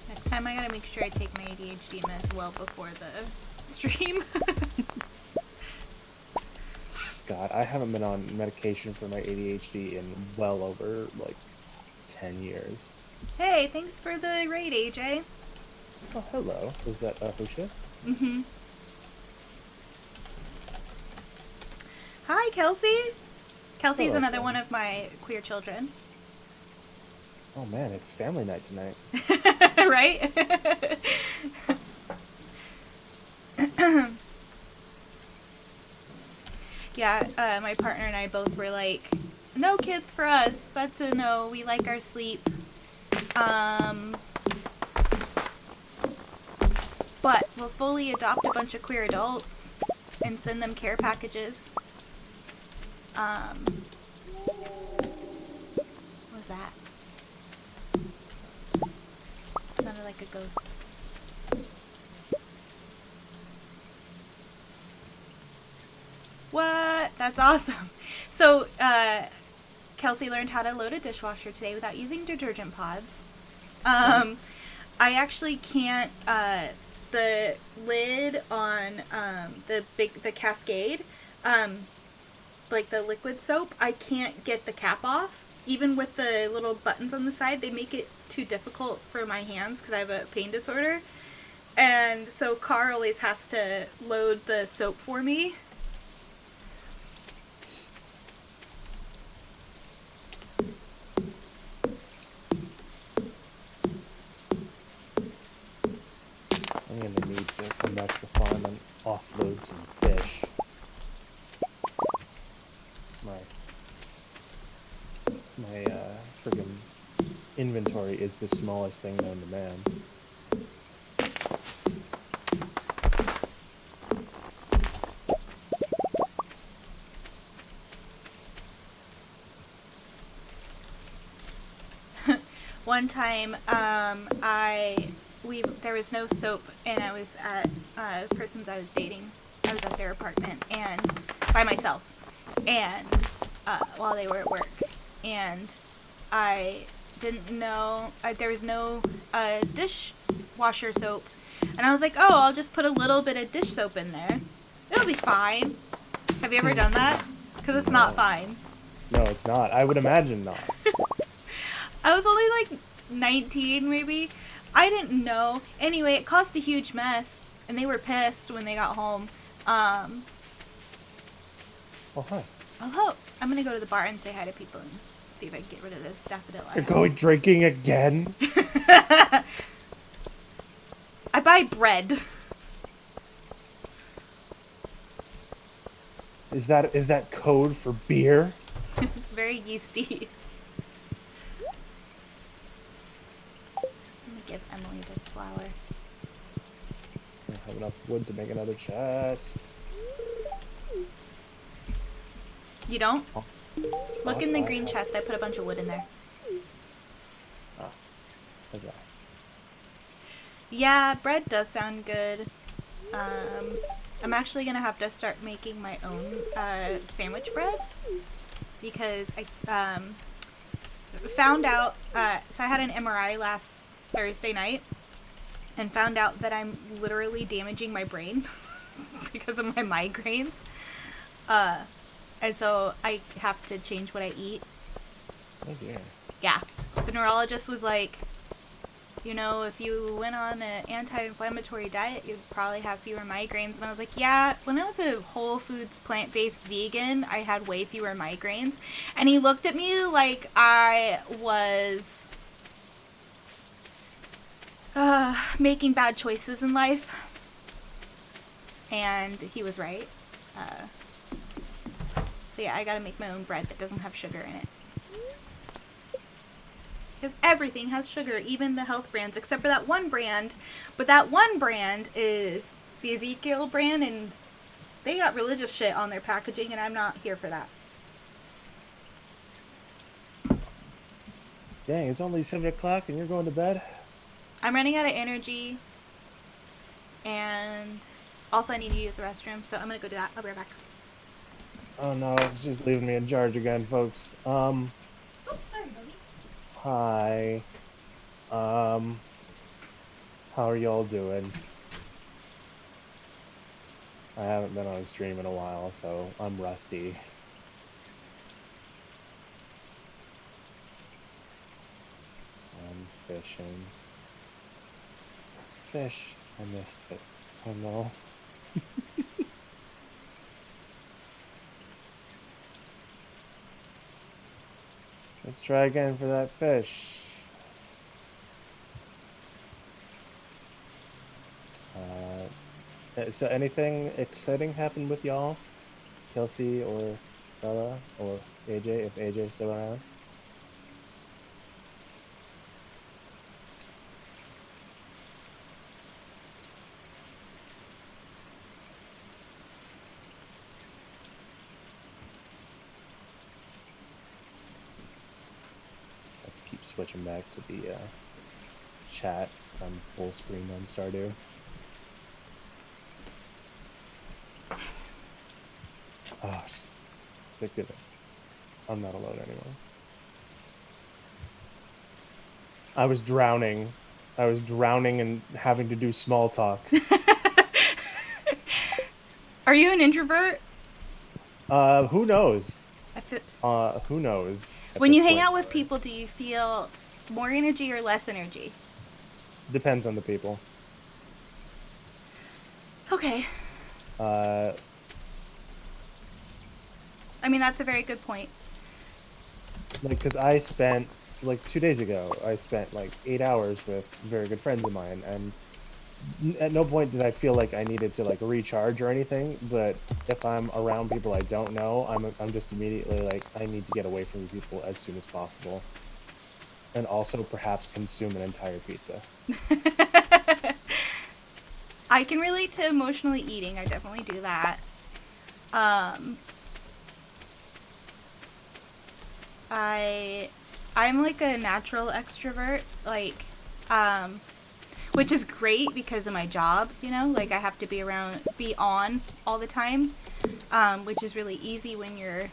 Next time I gotta make sure I take my ADHD meds well before the stream. God, I haven't been on medication for my ADHD in well over like 10 years. Hey, thanks for the raid, AJ. Oh, hello. Was that Husha? Mm-hmm. Hi, Kelsey. Kelsey's Hello, another friend. one of my queer children. Oh man, it's family night tonight. Right? Yeah, my partner and I both were like, no kids for us. That's a no. We like our sleep. Um, but we'll fully adopt a bunch of queer adults and send them care packages. What was that? Sounded like a ghost. What? That's awesome. So, Kelsey learned how to load a dishwasher today without using detergent pods. I actually can't, the lid on, the Cascade, like the liquid soap, I can't get the cap off. Even with the little buttons on the side, they make it too difficult for my hands because I have a pain disorder. And so Carr always has to load the soap for me. I'm gonna need to come back to the farm and offload some fish. My my friggin' inventory is the smallest thing known to man. One time, there was no soap, and I was at the person's I was dating. I was at their apartment and by myself, and while they were at work, and I didn't know there was no dishwasher soap, and I was like, oh, I'll just put a little bit of dish soap in there. It'll be fine. Have you ever done that? Because it's not No. fine. No, it's not. I would imagine not. I was only like 19 maybe. I didn't know. Anyway, it caused a huge mess, and they were pissed when they got home. Oh, hi. Hello. I'm gonna go to the bar and say hi to people and see if I can get rid of this daffodil. You're going drinking again? I buy bread. Is that code for beer? It's very yeasty. I'm gonna give Emily this flower. I don't have enough wood to make another chest. You don't? Oh, Look in the I green have- chest. I put a bunch of wood in there. Ah, what's that? Yeah, bread does sound good. I'm actually gonna have to start making my own sandwich bread because I found out. So I had an MRI last Thursday night and found out that I'm literally damaging my brain because of my migraines. And so I have to change what I eat. Oh dear. Yeah, the neurologist was like, you know, if you went on an anti-inflammatory diet, you'd probably have fewer migraines. And I was like, yeah, when I was a whole foods plant-based vegan, I had way fewer migraines. And he looked at me like I was making bad choices in life. And he was right. So yeah, I gotta make my own bread that doesn't have sugar in it. Because everything has sugar, even the health brands, except for that one brand. But that one brand is the Ezekiel brand, and they got religious shit on their packaging, and I'm not here for that. Dang, it's only 7 o'clock and you're going to bed? I'm running out of energy, and also I need to use the restroom, so I'm gonna go do that. I'll be right back. Oh no, it's just leaving me in charge again, folks. Oops, sorry, buddy. Hi. Um, how are y'all doing? I haven't been on a stream in a while, so I'm rusty. I'm fishing. Fish. I missed it. Oh no. Let's try again for that fish. So anything exciting happened with y'all? Kelsey or Bella or AJ, if AJ's still around? I have to keep switching back to the chat because I'm full screen on Stardew. Oh, thank goodness. I'm not alone anymore. I was drowning. I was drowning and having to do small talk. Are you an introvert? Who knows? I feel, Who knows at when this you hang point? out with people, do you feel more energy or less energy? Depends on the people. Okay. Uh, I mean, that's a very good point. like, cause I spent like 2 days ago, I spent like 8 hours with very good friends of mine, and at no point did I feel like I needed to like recharge or anything. But if I'm around people I don't know, I'm just immediately like I need to get away from people as soon as possible, and also perhaps consume an entire pizza. I can relate to emotionally eating. I definitely do that. Um, I I'm like a natural extrovert, like um which is great because of my job, you know? Like I have to be on all the time. Which is really easy when you're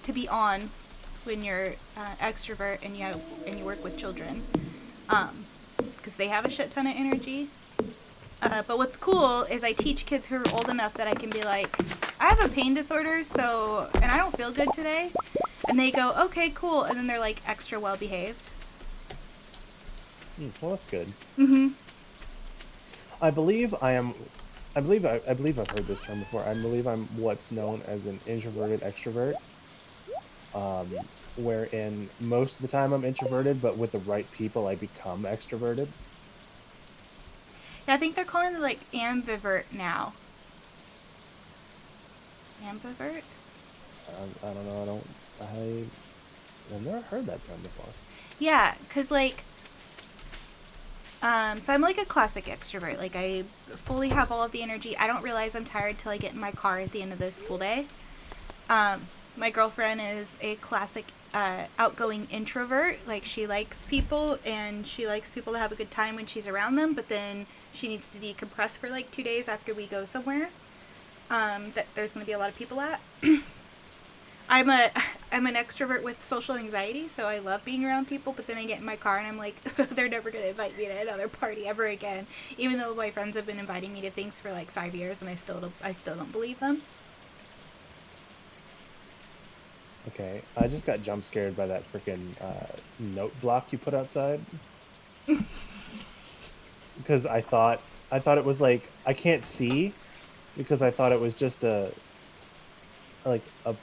to be on when you're extrovert and you work with children. Because they have a shit ton of energy. But what's cool is I teach kids who are old enough that I can be like, I have a pain disorder, so, and I don't feel good today. And they go, okay, cool. And then they're like extra well behaved. Well, that's good. Mm-hmm. I believe I am. I believe I've heard this term before. I believe I'm what's known as an introverted extrovert. Wherein most of the time I'm introverted, but with the right people I become extroverted. Yeah, I think they're calling it like ambivert now. Ambivert? I don't know. I've never heard that term before. Yeah, because like, so I'm like a classic extrovert. Like I fully have all of the energy. I don't realize I'm tired till I get in my car at the end of the school day. My girlfriend is a classic outgoing introvert. Like she likes people and she likes people to have a good time when she's around them, but then she needs to decompress for like 2 days after we go somewhere that there's going to be a lot of people at. I'm a I'm an extrovert with social anxiety, so I love being around people. But then I get in my car and I'm like, they're never gonna invite me to another party ever again. Even though my friends have been inviting me to things for like 5 years, and I still don't believe them. Okay, I just got jump scared by that freaking note block you put outside. because I thought it was like I can't see because I thought it was just a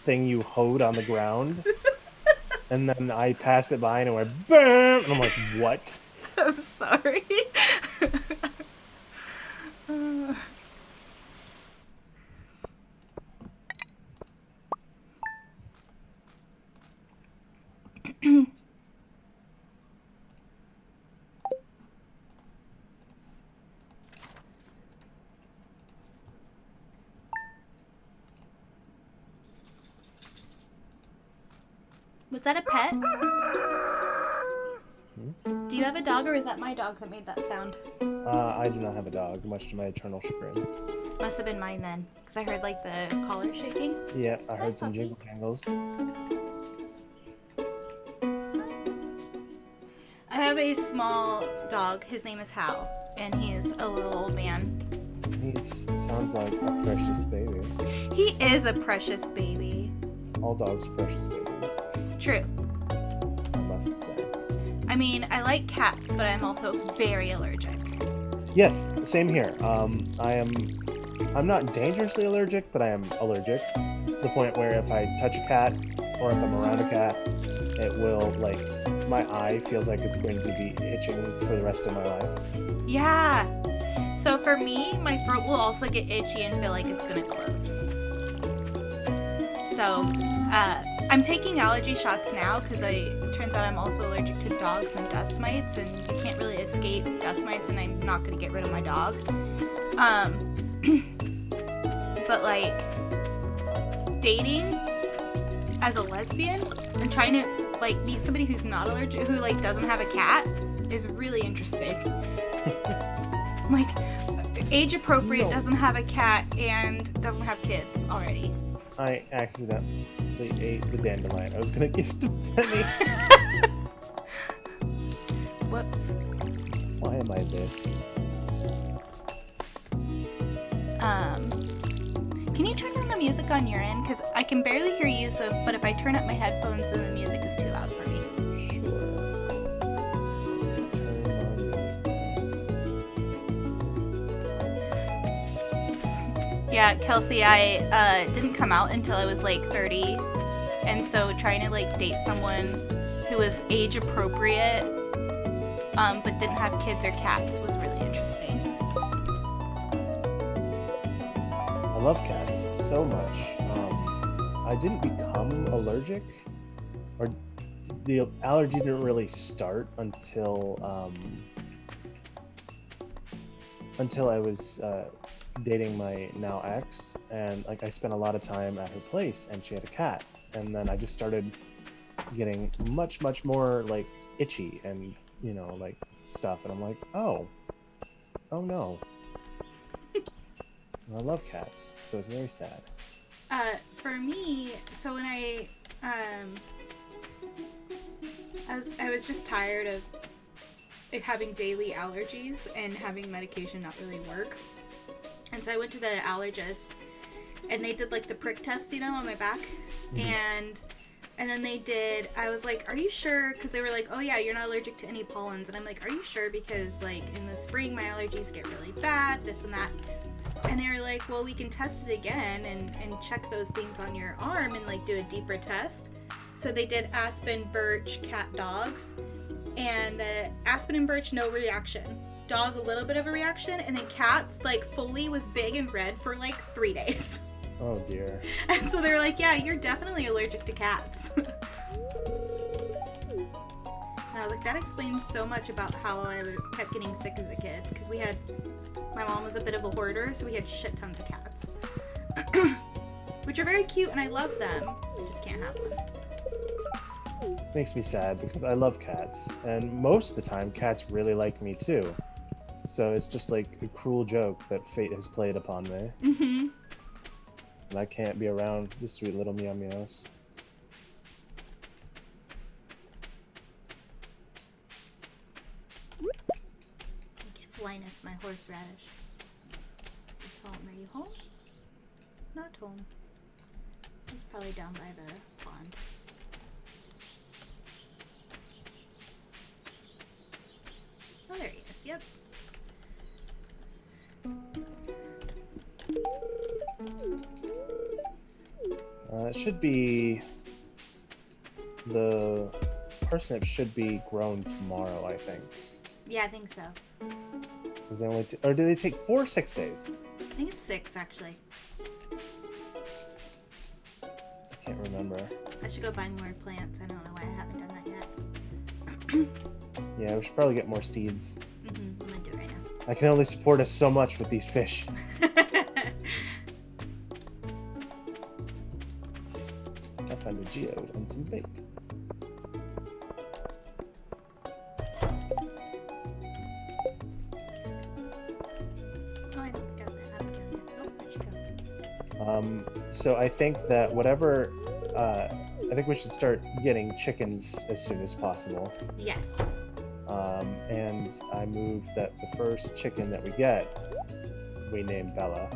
thing you hoed on the ground, and then I passed it by and it went bam, and I'm like, what? I'm sorry. Was that a pet? Do you have a dog, or is that my dog that made that sound? I do not have a dog, much to my eternal chagrin. Must have been mine then, because I heard like the collar shaking. Yeah, I Hi, heard some puppy. jingle jangles. I have a small dog. His name is Hal, and he is a little old man. He sounds like a precious baby. He is a precious baby. All dogs are precious babies, True. I must say. I mean, I like cats, but I'm also very allergic. Yes, same here. I'm not dangerously allergic, but I am allergic to the point where if I touch a cat or if I'm around a cat, it will like my eye feels like it's going to be itching for the rest of my life. Yeah. So for me, my throat will also get itchy and feel like it's gonna close. So, I'm taking allergy shots now because it turns out I'm also allergic to dogs and dust mites, and you can't really escape dust mites, and I'm not gonna get rid of my dog. But like dating as a lesbian and trying to like meet somebody who's not allergic, who like doesn't have a cat, is really interesting. Like age appropriate, No. doesn't have a cat, and doesn't have kids already. I accidentally ate the dandelion I was going to give to Penny. Whoops. Why am I this? Can you turn down the music on your end? Because I can barely hear you, so but if I turn up my headphones, then the music is too loud for me. Sure. Yeah, Kelsey, I didn't come out until I was like 30, and so trying to like date someone who was age appropriate, but didn't have kids or cats was really interesting. I love cats so much. I didn't become allergic, or the allergy didn't really start until I was dating my now ex, and like I spent a lot of time at her place, and she had a cat, and then I just started getting much more like itchy and like stuff, and I'm like, oh no. I love cats, so it's very sad. For me, so when I was just tired of having daily allergies and having medication not really work. And so I went to the allergist, and they did like the prick test, on my back. Mm-hmm. And then they did, I was like, are you sure? Because they were like, oh yeah, you're not allergic to any pollens. And I'm like, are you sure? Because like in the spring, my allergies get really bad, this and that. And they were like, well, we can test it again and check those things on your arm and like do a deeper test. So they did aspen, birch, cat, dogs. And aspen and birch, no reaction. Dog, a little bit of a reaction. And then cats, like fully was big and red for like 3 days. Oh dear. And so they were like, yeah, you're definitely allergic to cats. And I was like, that explains so much about how I kept getting sick as a kid. Because my mom was a bit of a hoarder, so we had shit tons of cats. Which are very cute, and I love them. I just can't have one. Makes me sad because I love cats, and most of the time cats really like me too. So it's just like a cruel joke that fate has played upon me. Mm-hmm. And I can't be around the sweet little meow meows. Give Linus my horseradish. It's home. Are you home? Not home. He's probably down by the pond. It should be the parsnip should be grown tomorrow, I think. Yeah, I think so. 'Cause they only or do they take 4 or 6 days? I think it's 6 actually. I can't remember. I should go buy more plants. I don't know why I haven't done that yet. Yeah, we should probably get more seeds. I'm gonna do it right I can only support us so much with these fish. now. I'll find a geode and some bait. Oh, I don't think I haven't killed yet. Oh, where'd you go? So I think that whatever, I think we should start getting chickens as soon as possible. Yes. And I move that the first chicken that we get, we name Bella.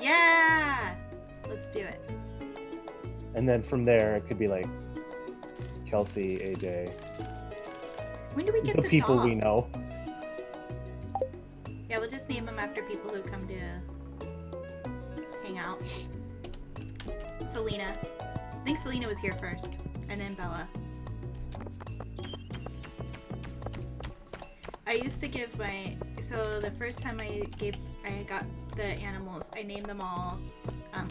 Yeah! Let's do it. And then from there, it could be like Kelsey, AJ, When do we get the the people dog? we know. Yeah, we'll just name them after people who come to hang out. Selena. I think Selena was here first, and then Bella. I used to give so the first time I got the animals, I named them all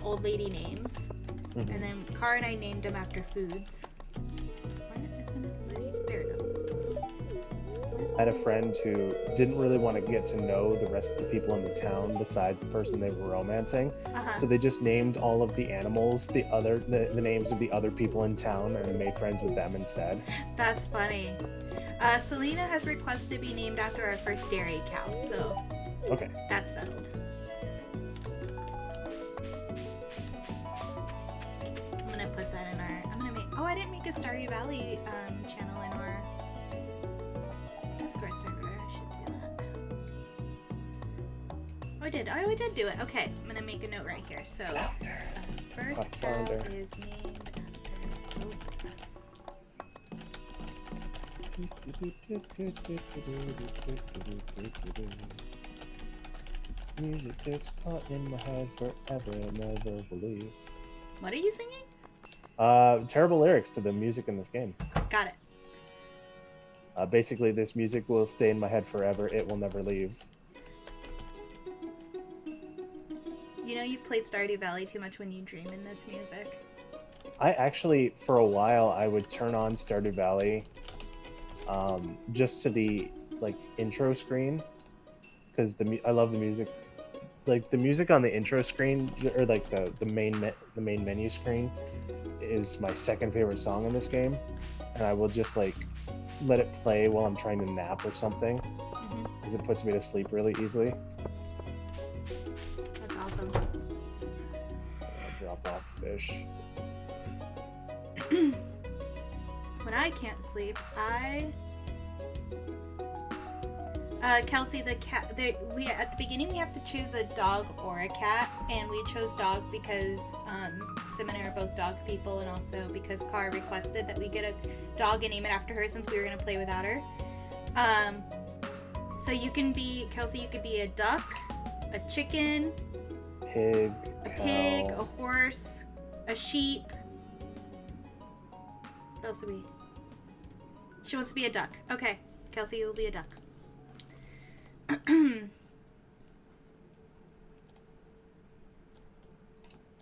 old lady names. Mhm. And then Car and I named them after foods. Why not? It's an old lady? There we go. I had a friend who didn't really want to get to know the rest of the people in the town besides the person they were romancing. Uh-huh. So they just named all of the animals the names of the other people in town and made friends with them instead. That's funny. Selena has requested to be named after our first dairy cow, so Okay. that's settled. I'm gonna put that in our. Oh, I didn't make a Stardew Valley channel in our Discord server. I should do that. Oh, I did. Oh, I did do it. Okay, I'm gonna make a note right here. So, first cow Flounder. is named after Selena. Music gets caught in my head forever, never believe. What are you singing? Terrible lyrics to the music in this game. Got it. Basically, this music will stay in my head forever. It will never leave. You know you've played Stardew Valley too much when you dream in this music. I actually, for a while, I would turn on Stardew Valley just to the intro screen because I love the music. Like the music on the intro screen or like the main menu screen is my second favorite song in this game, and I will just let it play while I'm trying to nap or something because it puts me to sleep really easily. That's awesome. I'll drop off fish. When I can't sleep, Kelsey, the cat. We at the beginning we have to choose a dog or a cat, and we chose dog because Sim and I are both dog people, and also because Car requested that we get a dog and name it after her since we were gonna play without her. So you can be Kelsey. You could be a duck, a chicken, Pig. a pig, cow. a horse, a sheep. What else are we? She wants to be a duck. Okay, Kelsey, you will be a duck.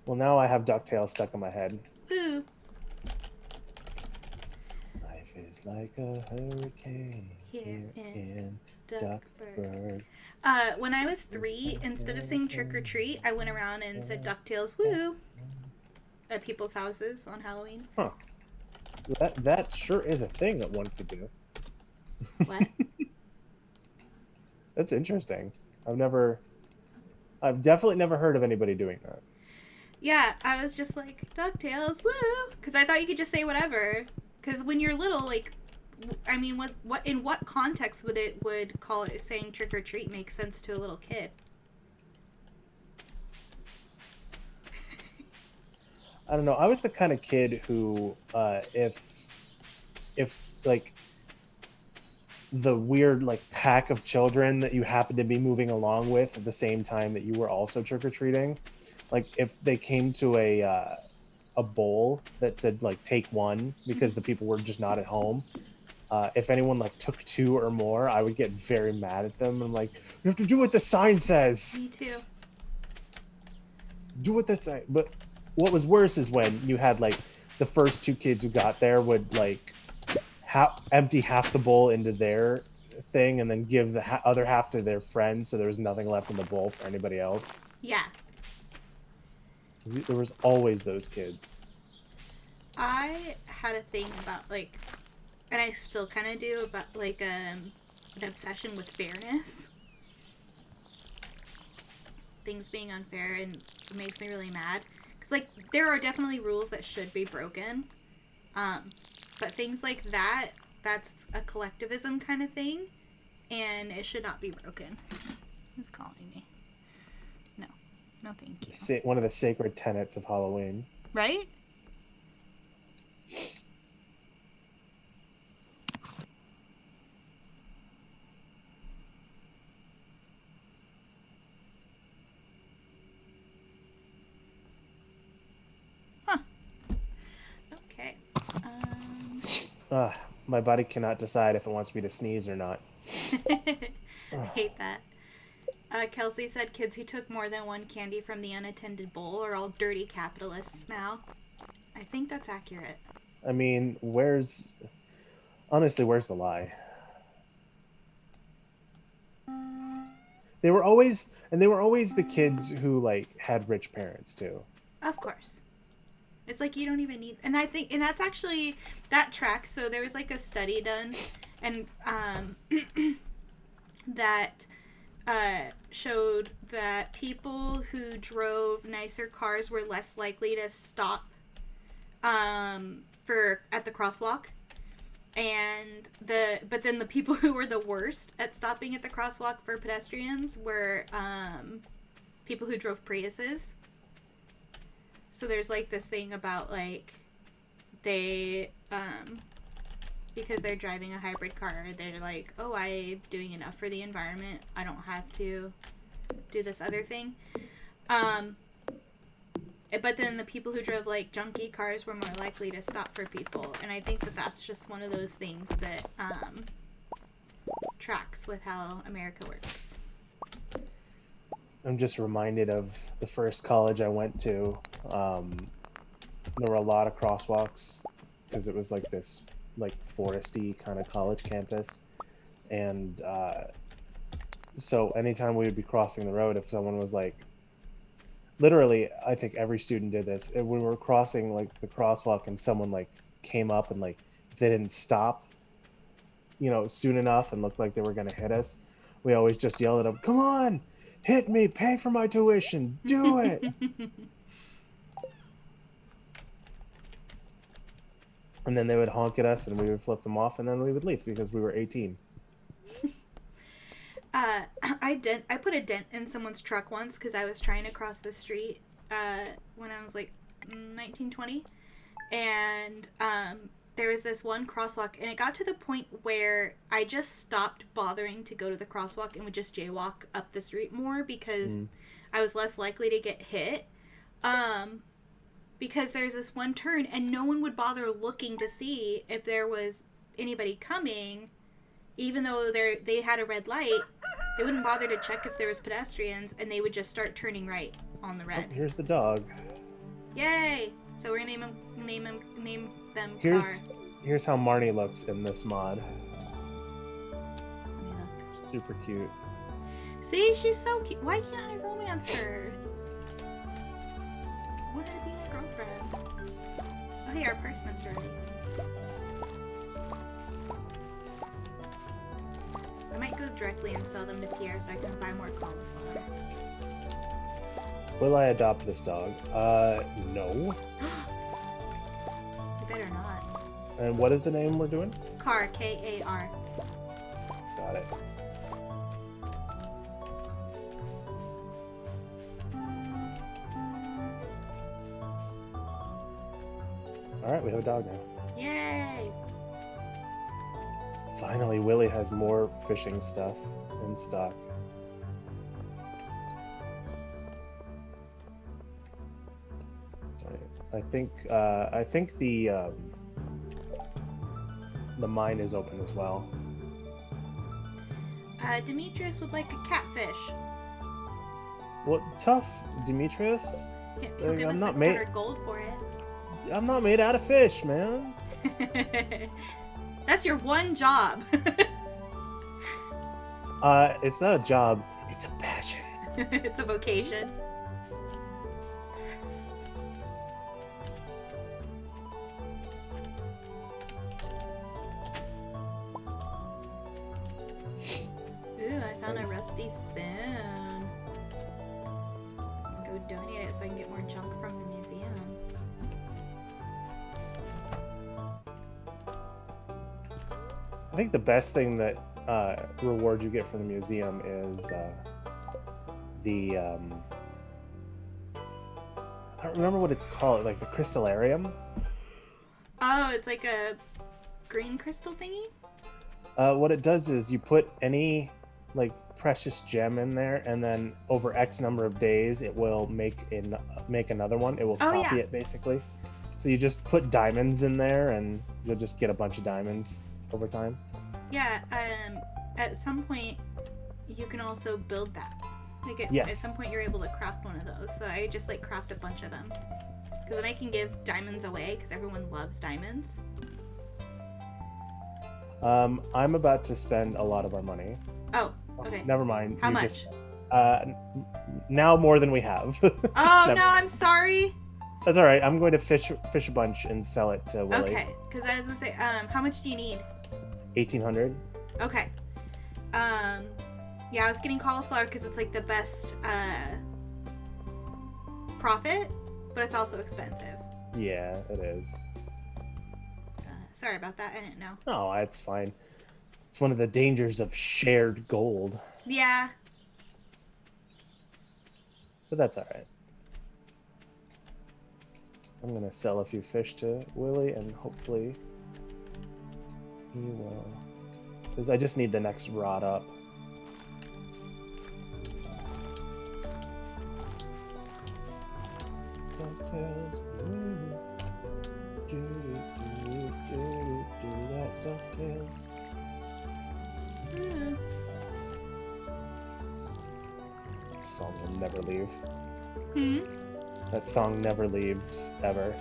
Well, now I have DuckTales stuck in my head. Ooh. Life is like a hurricane Here in Duckburg. When I was 3, instead of saying trick or treat, I went around and said DuckTales woo at people's houses on Halloween. Huh. That sure is a thing that one could do. What? That's interesting. I've definitely never heard of anybody doing that. Yeah, I was just like, DuckTales woo! Because I thought you could just say whatever. Because when you're little, I mean, in what context would call it saying trick or treat make sense to a little kid? I don't know. I was the kind of kid who, if the weird like pack of children that you happen to be moving along with at the same time that you were also trick-or-treating. Like if they came to a bowl that said like take one because Mhm. the people were just not at home, if anyone like took two or more, I would get very mad at them. I'm like, you have to do what the sign says. Me too. Do what the sign. But what was worse is when you had like the first two kids who got there would like empty half the bowl into their thing and then give the other half to their friends, so there was nothing left in the bowl for anybody else. Yeah. There was always those kids. I had a thing about like, and I still kind of do, about like an obsession with fairness. Things being unfair, and it makes me really mad because like there are definitely rules that should be broken, um, but things like that, that's a collectivism kind of thing, and it should not be broken. Who's calling me? No, no, thank you. One of the sacred tenets of Halloween. Right? Huh. Okay. Um. Ugh, my body cannot decide if it wants me to sneeze or not. I Ugh. hate that. Kelsey said kids who took more than one candy from the unattended bowl are all dirty capitalists now. I think that's accurate. I mean, where's the lie? They were always the kids who like had rich parents too. Of course. It's like you don't even need, and I think, and that's actually that tracks. So there was like a study done, and that showed that people who drove nicer cars were less likely to stop for at the crosswalk, and but then the people who were the worst at stopping at the crosswalk for pedestrians were people who drove Priuses. So there's like this thing about like they because they're driving a hybrid car, they're like, oh, I'm doing enough for the environment, I don't have to do this other thing. um but then the people who drove like junky cars were more likely to stop for people, and I think that that's just one of those things that tracks with how America works. I'm just reminded of the first college I went to. Um, there were a lot of crosswalks because it was like this like foresty kind of college campus, and so anytime we would be crossing the road, if someone was like, literally, I think every student did this. When we were crossing like the crosswalk and someone like came up and like if they didn't stop, soon enough and looked like they were going to hit us, we always just yell at them, "Come on, hit me, pay for my tuition, do it!" And then they would honk at us, and we would flip them off, and then we would leave because we were 18. I put a dent in someone's truck once because I was trying to cross the street when I was like 19, 20. And there was this one crosswalk, and it got to the point where I just stopped bothering to go to the crosswalk and would just jaywalk up the street more because I was less likely to get hit. Because there's this one turn, and no one would bother looking to see if there was anybody coming, even though they had a red light. They wouldn't bother to check if there was pedestrians, and they would just start turning right on the red. Oh, here's the dog. Yay! So we're gonna name them Here's Car. here's how Marnie looks in this mod. Let me look. Super cute. See, she's so cute. Why can't I romance her? I want her to be my girlfriend. Oh, hey, our parsnips are ready. I might go directly and sell them to Pierre so I can buy more cauliflower. Will I adopt this dog? No. You better not. And what is the name we're doing? Car, K-A-R. Got it. All right, we have a dog now. Yay! Finally, Willie has more fishing stuff in stock. I think the mine is open as well. Demetrius would like a catfish. Well, tough, Demetrius. He'll give us 600 gold for it. I'm not made out of fish, man. That's your one job. It's not a job. It's a passion. It's a vocation. Ooh, I found a rusty spoon. Go donate it so I can get more junk from the museum. I think the best thing that reward you get from the museum is the I don't remember what it's called, like the crystallarium. Oh, it's like a green crystal thingy? What it does is you put any like precious gem in there, and then over X number of days, it will make another one. It will copy it basically. So you just put diamonds in there, and you'll just get a bunch of diamonds over time. Yeah. At some point, you can also build that. Like at some point, you're able to craft one of those. So I just like craft a bunch of them, because then I can give diamonds away because everyone loves diamonds. I'm about to spend a lot of our money. Oh, okay. Never mind. How much? Now more than we have. Oh, no, I'm sorry. That's all right. I'm going to fish a bunch and sell it to Willie. Okay, because I was gonna say, how much do you need? 1,800. Okay. Yeah, I was getting cauliflower because it's like the best profit, but it's also expensive. Yeah, it is. Sorry about that. I didn't know. Oh, it's fine. It's one of the dangers of shared gold. Yeah. But that's all right. I'm going to sell a few fish to Willie, and hopefully he will... Because I just need the next rod up. DuckTales. DuckTales. That song will never leave. That song never leaves, ever.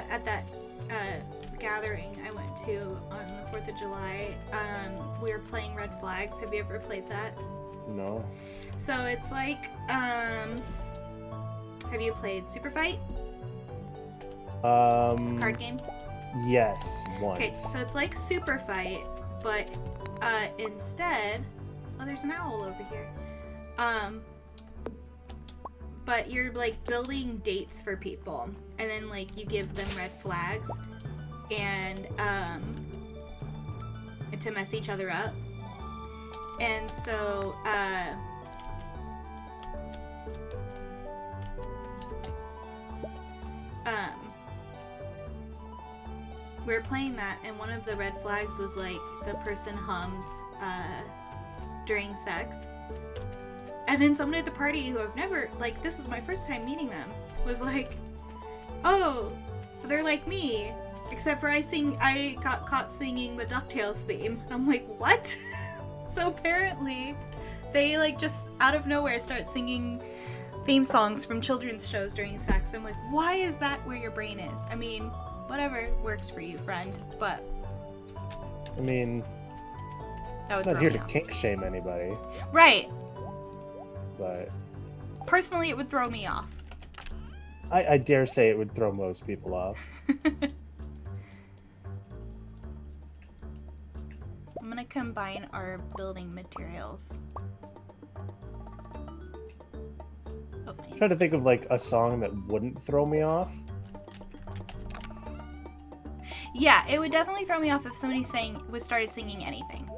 At that gathering I went to on the 4th of July, we were playing Red Flags. Have you ever played that? No. So it's like, have you played Super Fight? It's a card game? Yes, once. Okay, so it's like Super Fight, but instead... Oh, there's an owl over here. But you're like building dates for people, and then like you give them red flags, and to mess each other up. And so we were playing that, and one of the red flags was like the person hums during sex. And then someone at the party who I've never, like, this was my first time meeting them, was like, oh, so they're like me, except for I got caught singing the DuckTales theme. And I'm like, what? So apparently they like just out of nowhere start singing theme songs from children's shows during sex. I'm like, why is that where your brain is? I mean, whatever works for you, friend, but I mean, that would I'm not throw here me to off. kink shame anybody. Right. But Personally, it would throw me off. I dare say it would throw most people off. I'm gonna combine our building materials. Oh, I'm trying to think of like a song that wouldn't throw me off. yeah, it would definitely throw me off if somebody started singing anything.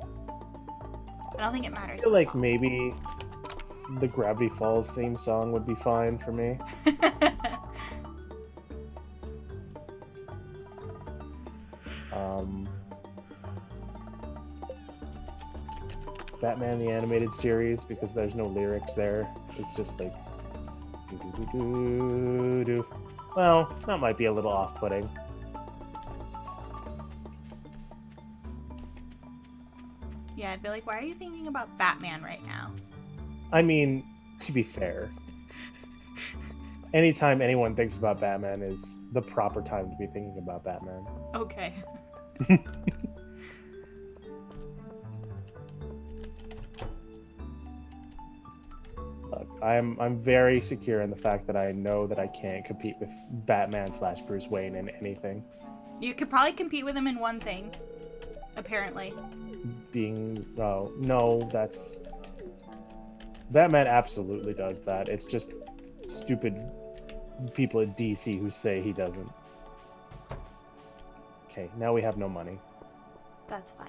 I don't think it matters. I feel what like song. maybe the Gravity Falls theme song would be fine for me. Um, Batman the Animated Series, because there's no lyrics there. It's just like do do do do do. Well, that might be a little off-putting. Yeah, I'd be like, why are you thinking about Batman right now? I mean, to be fair, anytime anyone thinks about Batman is the proper time to be thinking about Batman. Okay. Look, I'm very secure in the fact that I know that I can't compete with Batman slash Bruce Wayne in anything. You could probably compete with him in one thing, apparently. Being no, that's Batman absolutely does that. It's just stupid people at DC who say he doesn't. Okay, now we have no money. That's fine.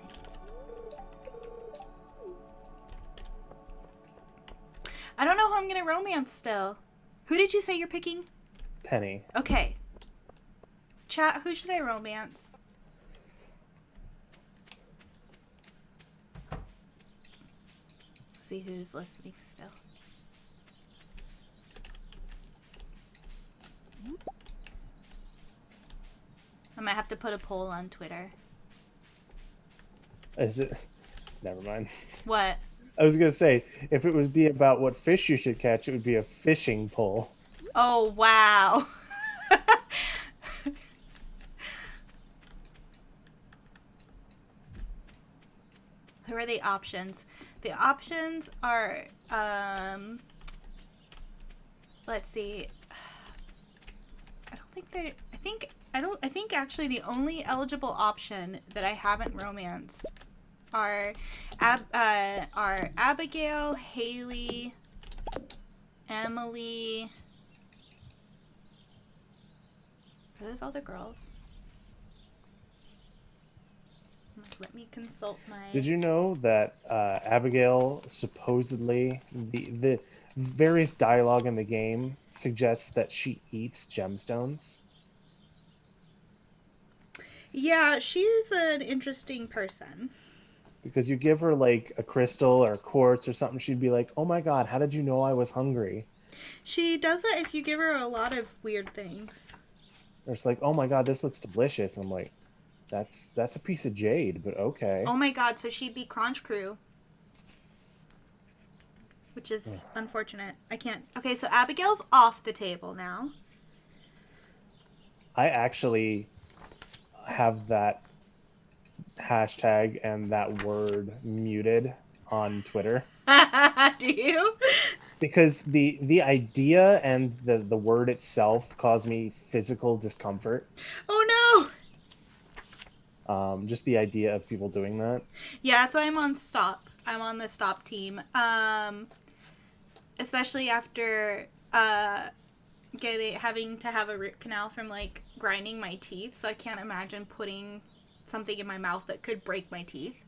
I don't know who I'm gonna romance still. Who did you say you're picking? Penny. Okay. Chat, who should I romance? See who's listening still. I might have to put a poll on Twitter. Is it? Never mind. What? I was gonna say, if it would be about what fish you should catch, it would be a fishing pole. Oh, wow. Who are the options? The options are, let's see. I think actually the only eligible option that I haven't romanced are Abigail, Haley, Emily. Are those all the girls? Let me consult my. Did you know that Abigail supposedly the various dialogue in the game suggests that she eats gemstones? Yeah, she's an interesting person. Because you give her like a crystal or a quartz or something, she'd be like, "Oh my god, how did you know I was hungry?" She does that if you give her a lot of weird things. Or it's like, "Oh my god, this looks delicious." I'm like, "That's a piece of jade, but okay." Oh my god, so she'd be Crunch Crew. Which is unfortunate. I can't. Okay, so Abigail's off the table now. I actually have that hashtag and that word muted on Twitter Do you? because the idea and the word itself cause me physical discomfort. Oh Just the idea of people doing that. Yeah, that's why I'm on stop. I'm on the stop team. Especially after having to have a root canal from like grinding my teeth, so I can't imagine putting something in my mouth that could break my teeth.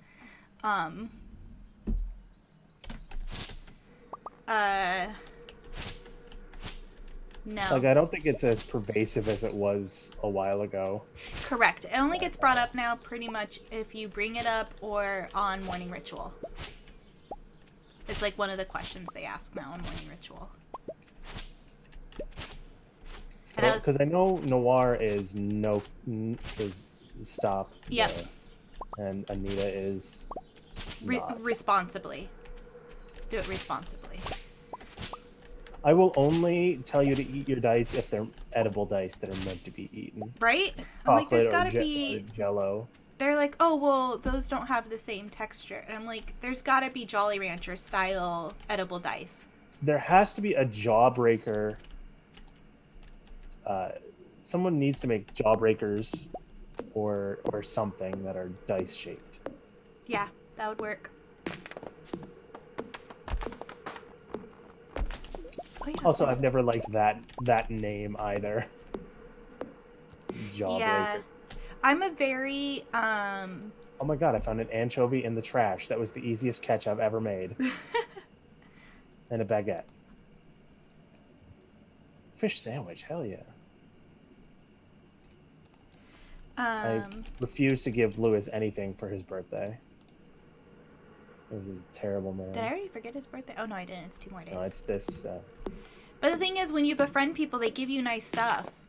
No. Like, I don't think it's as pervasive as it was a while ago. Correct. It only gets brought up now pretty much if you bring it up or on Morning Ritual. It's like one of the questions they ask now on Morning Ritual. So, because I know Noir is stop. Yep. And Anita is not. Responsibly. Do it responsibly. I will only tell you to eat your dice if they're edible dice that are meant to be eaten. Right? I'm like, Chocolate there's gotta or be Jello. They're like, oh, well, those don't have the same texture. And I'm like, there's gotta be Jolly Rancher style edible dice. There has to be a jawbreaker. Someone needs to make jawbreakers or something that are dice shaped. Yeah, that would work. Oh, yeah, Also, I've never liked that name either. Jawbreaker. Yeah. I'm a very, Oh my god, I found an anchovy in the trash. That was the easiest catch I've ever made. And a baguette. Fish sandwich, hell yeah. I Um, refuse to give Lewis anything for his birthday. This is a terrible did I man. already forget his birthday? Oh no, I didn't. It's 2 more No, days. it's this. But the thing is, when you befriend people, they give you nice stuff.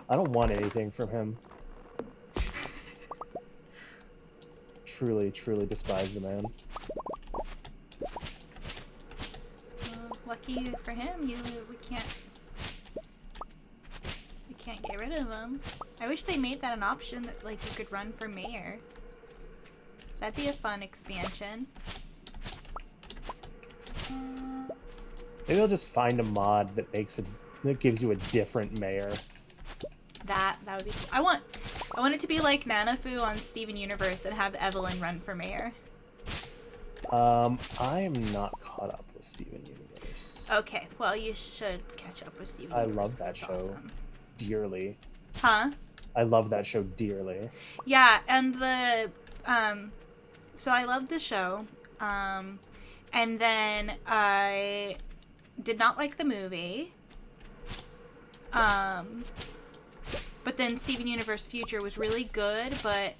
I don't want anything from him. Truly, truly despise the man. Lucky for him, we can't get rid of him. I wish they made that an option that like you could run for mayor. That'd be a fun expansion. Maybe I'll just find a mod that gives you a different mayor. That would be cool. I want it to be like Nanafu on Steven Universe and have Evelyn run for mayor. I am not caught up with Steven Universe. Okay, well you should catch up with Steven Universe. I love that show awesome. dearly. Huh? I love that show dearly. Yeah, and so I loved the show. And then I did not like the movie. But then Steven Universe Future was really good, but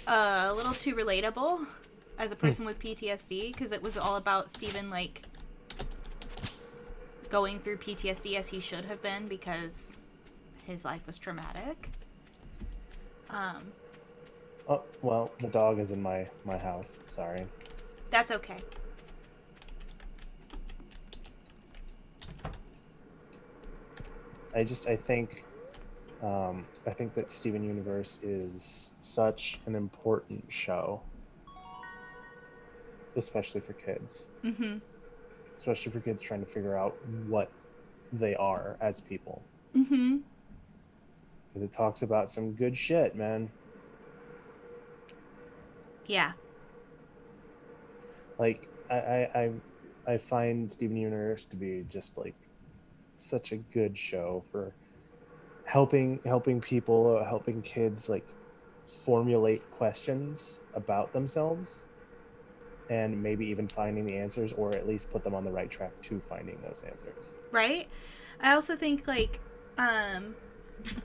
a little too relatable as a person with PTSD, because it was all about Steven like going through PTSD as he should have been because his life was traumatic. Oh, well, the dog is in my house. Sorry. That's okay. I think that Steven Universe is such an important show, especially for kids. Mm-hmm. Especially for kids trying to figure out what they are as people. Mm-hmm. Because it talks about some good shit, man. Yeah. Like I find Steven Universe to be just like such a good show for helping people, helping kids like formulate questions about themselves and maybe even finding the answers, or at least put them on the right track to finding those answers. Right? I also think like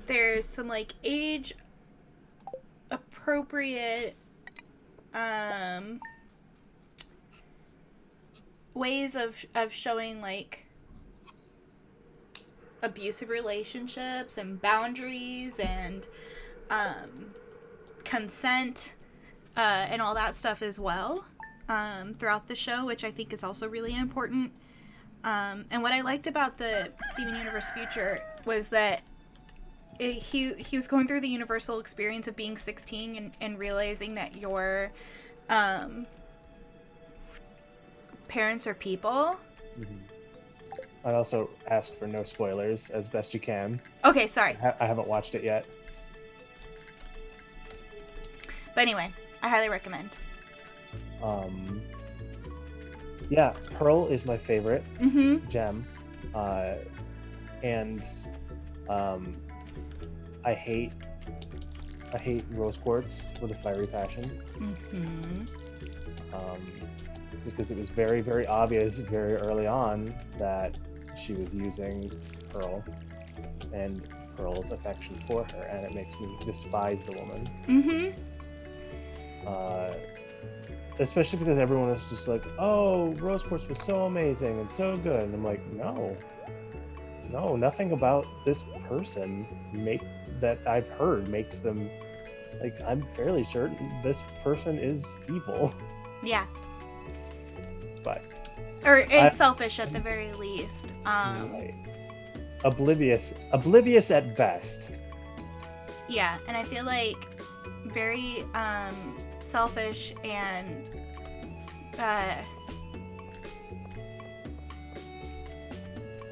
there's some like age appropriate ways of showing like abusive relationships and boundaries and consent and all that stuff as well throughout the show, which I think is also really important. And what I liked about the Steven Universe Future was that he was going through the universal experience of being 16 and realizing that your parents are people. Mm-hmm. I'd also ask for no spoilers as best you can. Okay, sorry. I haven't watched it yet. But anyway, I highly recommend. Yeah, Pearl is my favorite gem. And I hate rose quartz with a fiery passion. Because it was very, very obvious very early on that she was using Pearl and Pearl's affection for her, and it makes me despise the woman. Especially because everyone was just like, oh, rose quartz was so amazing and so good, and I'm like, no, nothing about this person that I've heard makes them, like, I'm fairly certain this person is evil. Yeah. But or is selfish at the very least. Right. Oblivious at best. Yeah, and I feel like very selfish and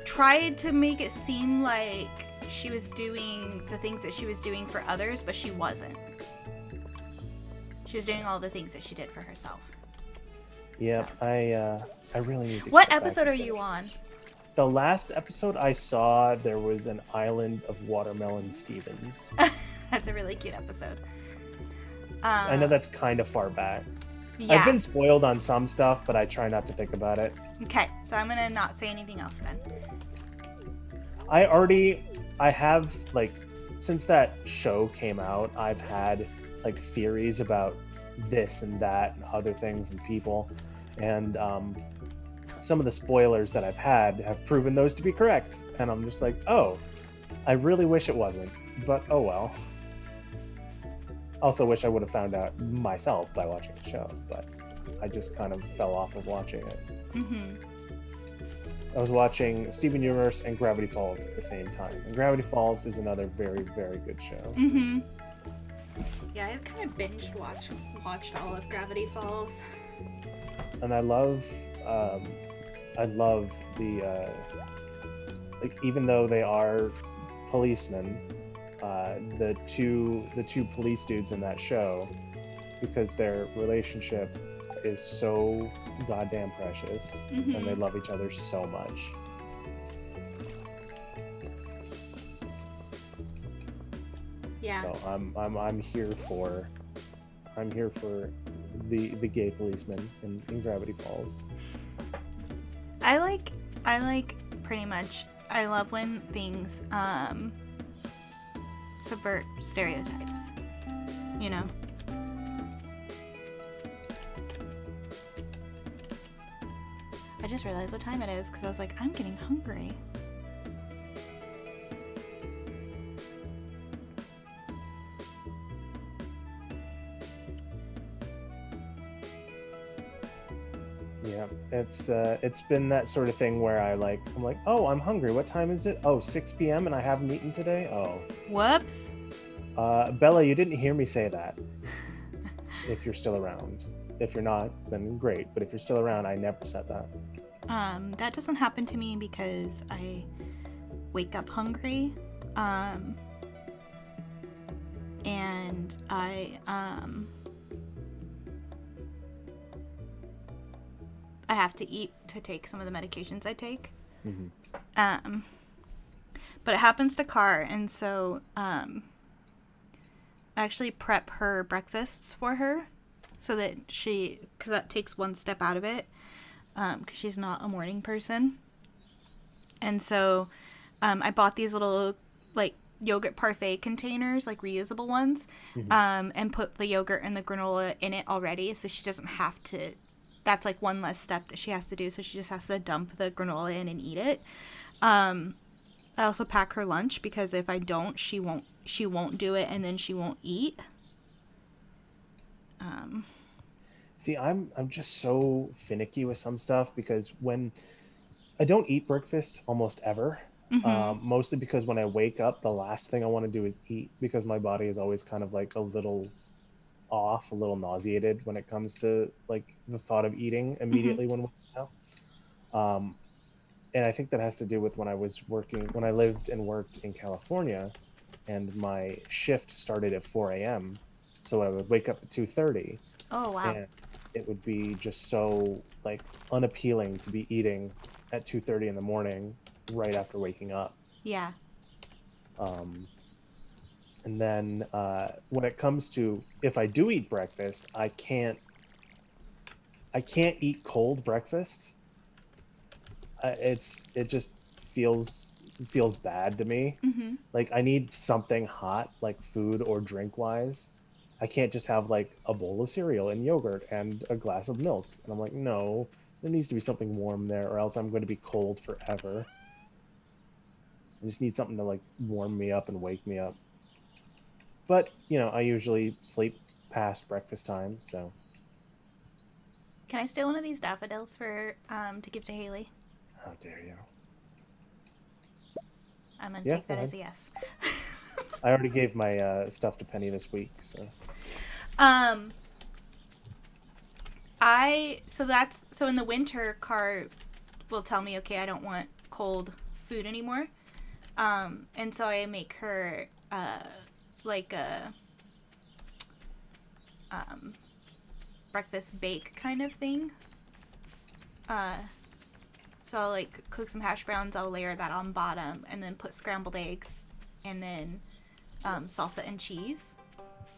tried to make it seem like she was doing the things that she was doing for others, but she wasn't. She was doing all the things that she did for herself. Yeah, so. I really need to. What episode are you on? The last episode I saw, there was an island of watermelon Stevens. That's a really cute episode. I know that's kind of far back. Yeah. I've been spoiled on some stuff, but I try not to think about it. Okay, so I'm gonna not say anything else then. I already I have like since that show came out, I've had like theories about this and that and other things and people, and some of the spoilers that I've had have proven those to be correct. And I'm just like, oh, I really wish it wasn't, but oh well. Also, wish I would have found out myself by watching the show, but I just kind of fell off of watching it. Mm-hmm. I was watching Steven Universe and Gravity Falls at the same time. And Gravity Falls is another very, very good show. Mm-hmm. Yeah, I've kind of watched all of Gravity Falls. And I love the like, even though they are policemen, the two police dudes in that show, because their relationship is so goddamn precious, Mm-hmm. and they love each other so much. Yeah. So I'm here for the gay policeman in Gravity Falls. I like pretty much. I love when things subvert stereotypes. You know. I just realized what time it is because I was like, I'm getting hungry. Yeah, it's been that sort of thing where I'm like, oh, I'm hungry. What time is it? Oh, 6 p.m. and I haven't eaten today. Oh, Whoops. Bella, you didn't hear me say that. If you're still around. If you're not, then great. But if you're still around, I never said that. That doesn't happen to me because I wake up hungry. And I have to eat to take some of the medications I take. Mm-hmm. But it happens to Car, and so I actually prep her breakfasts for her so that because that takes one step out of it, because she's not a morning person. And so I bought these little like yogurt parfait containers, like reusable ones, Mm-hmm. and put the yogurt and the granola in it already, so she doesn't have to. That's like one less step that she has to do, so she just has to dump the granola in and eat it. I also pack her lunch because if I don't, she won't do it, and then she won't eat. See, I'm just so finicky with some stuff because when I don't eat breakfast almost ever, mostly because when I wake up, the last thing I want to do is eat because my body is always kind of like a little off, a little nauseated when it comes to like the thought of eating immediately when waking up. Um, and I think that has to do with when I lived and worked in California, and my shift started at 4 a.m. So I would wake up at 2:30, Oh wow. and it would be just so like unappealing to be eating at 2:30 in the morning right after waking up. Yeah. Um, and then when it comes to if I do eat breakfast, I can't eat cold breakfast. It just feels bad to me. Like I need something hot, like food or drink wise. I can't just have like a bowl of cereal and yogurt and a glass of milk. And I'm like, no, there needs to be something warm there, or else I'm going to be cold forever. I just need something to like warm me up and wake me up. But I usually sleep past breakfast time, so Can I steal one of these daffodils for to give to Haley? how dare you? I'm gonna Yeah, take go that as ahead. a yes. I already gave my stuff to Penny this week, so Um, so in the winter, Car will tell me, okay, I don't want cold food anymore. And so I make her like a breakfast bake kind of thing. So I'll like cook some hash browns. I'll layer that on bottom, and then put scrambled eggs, and then salsa and cheese,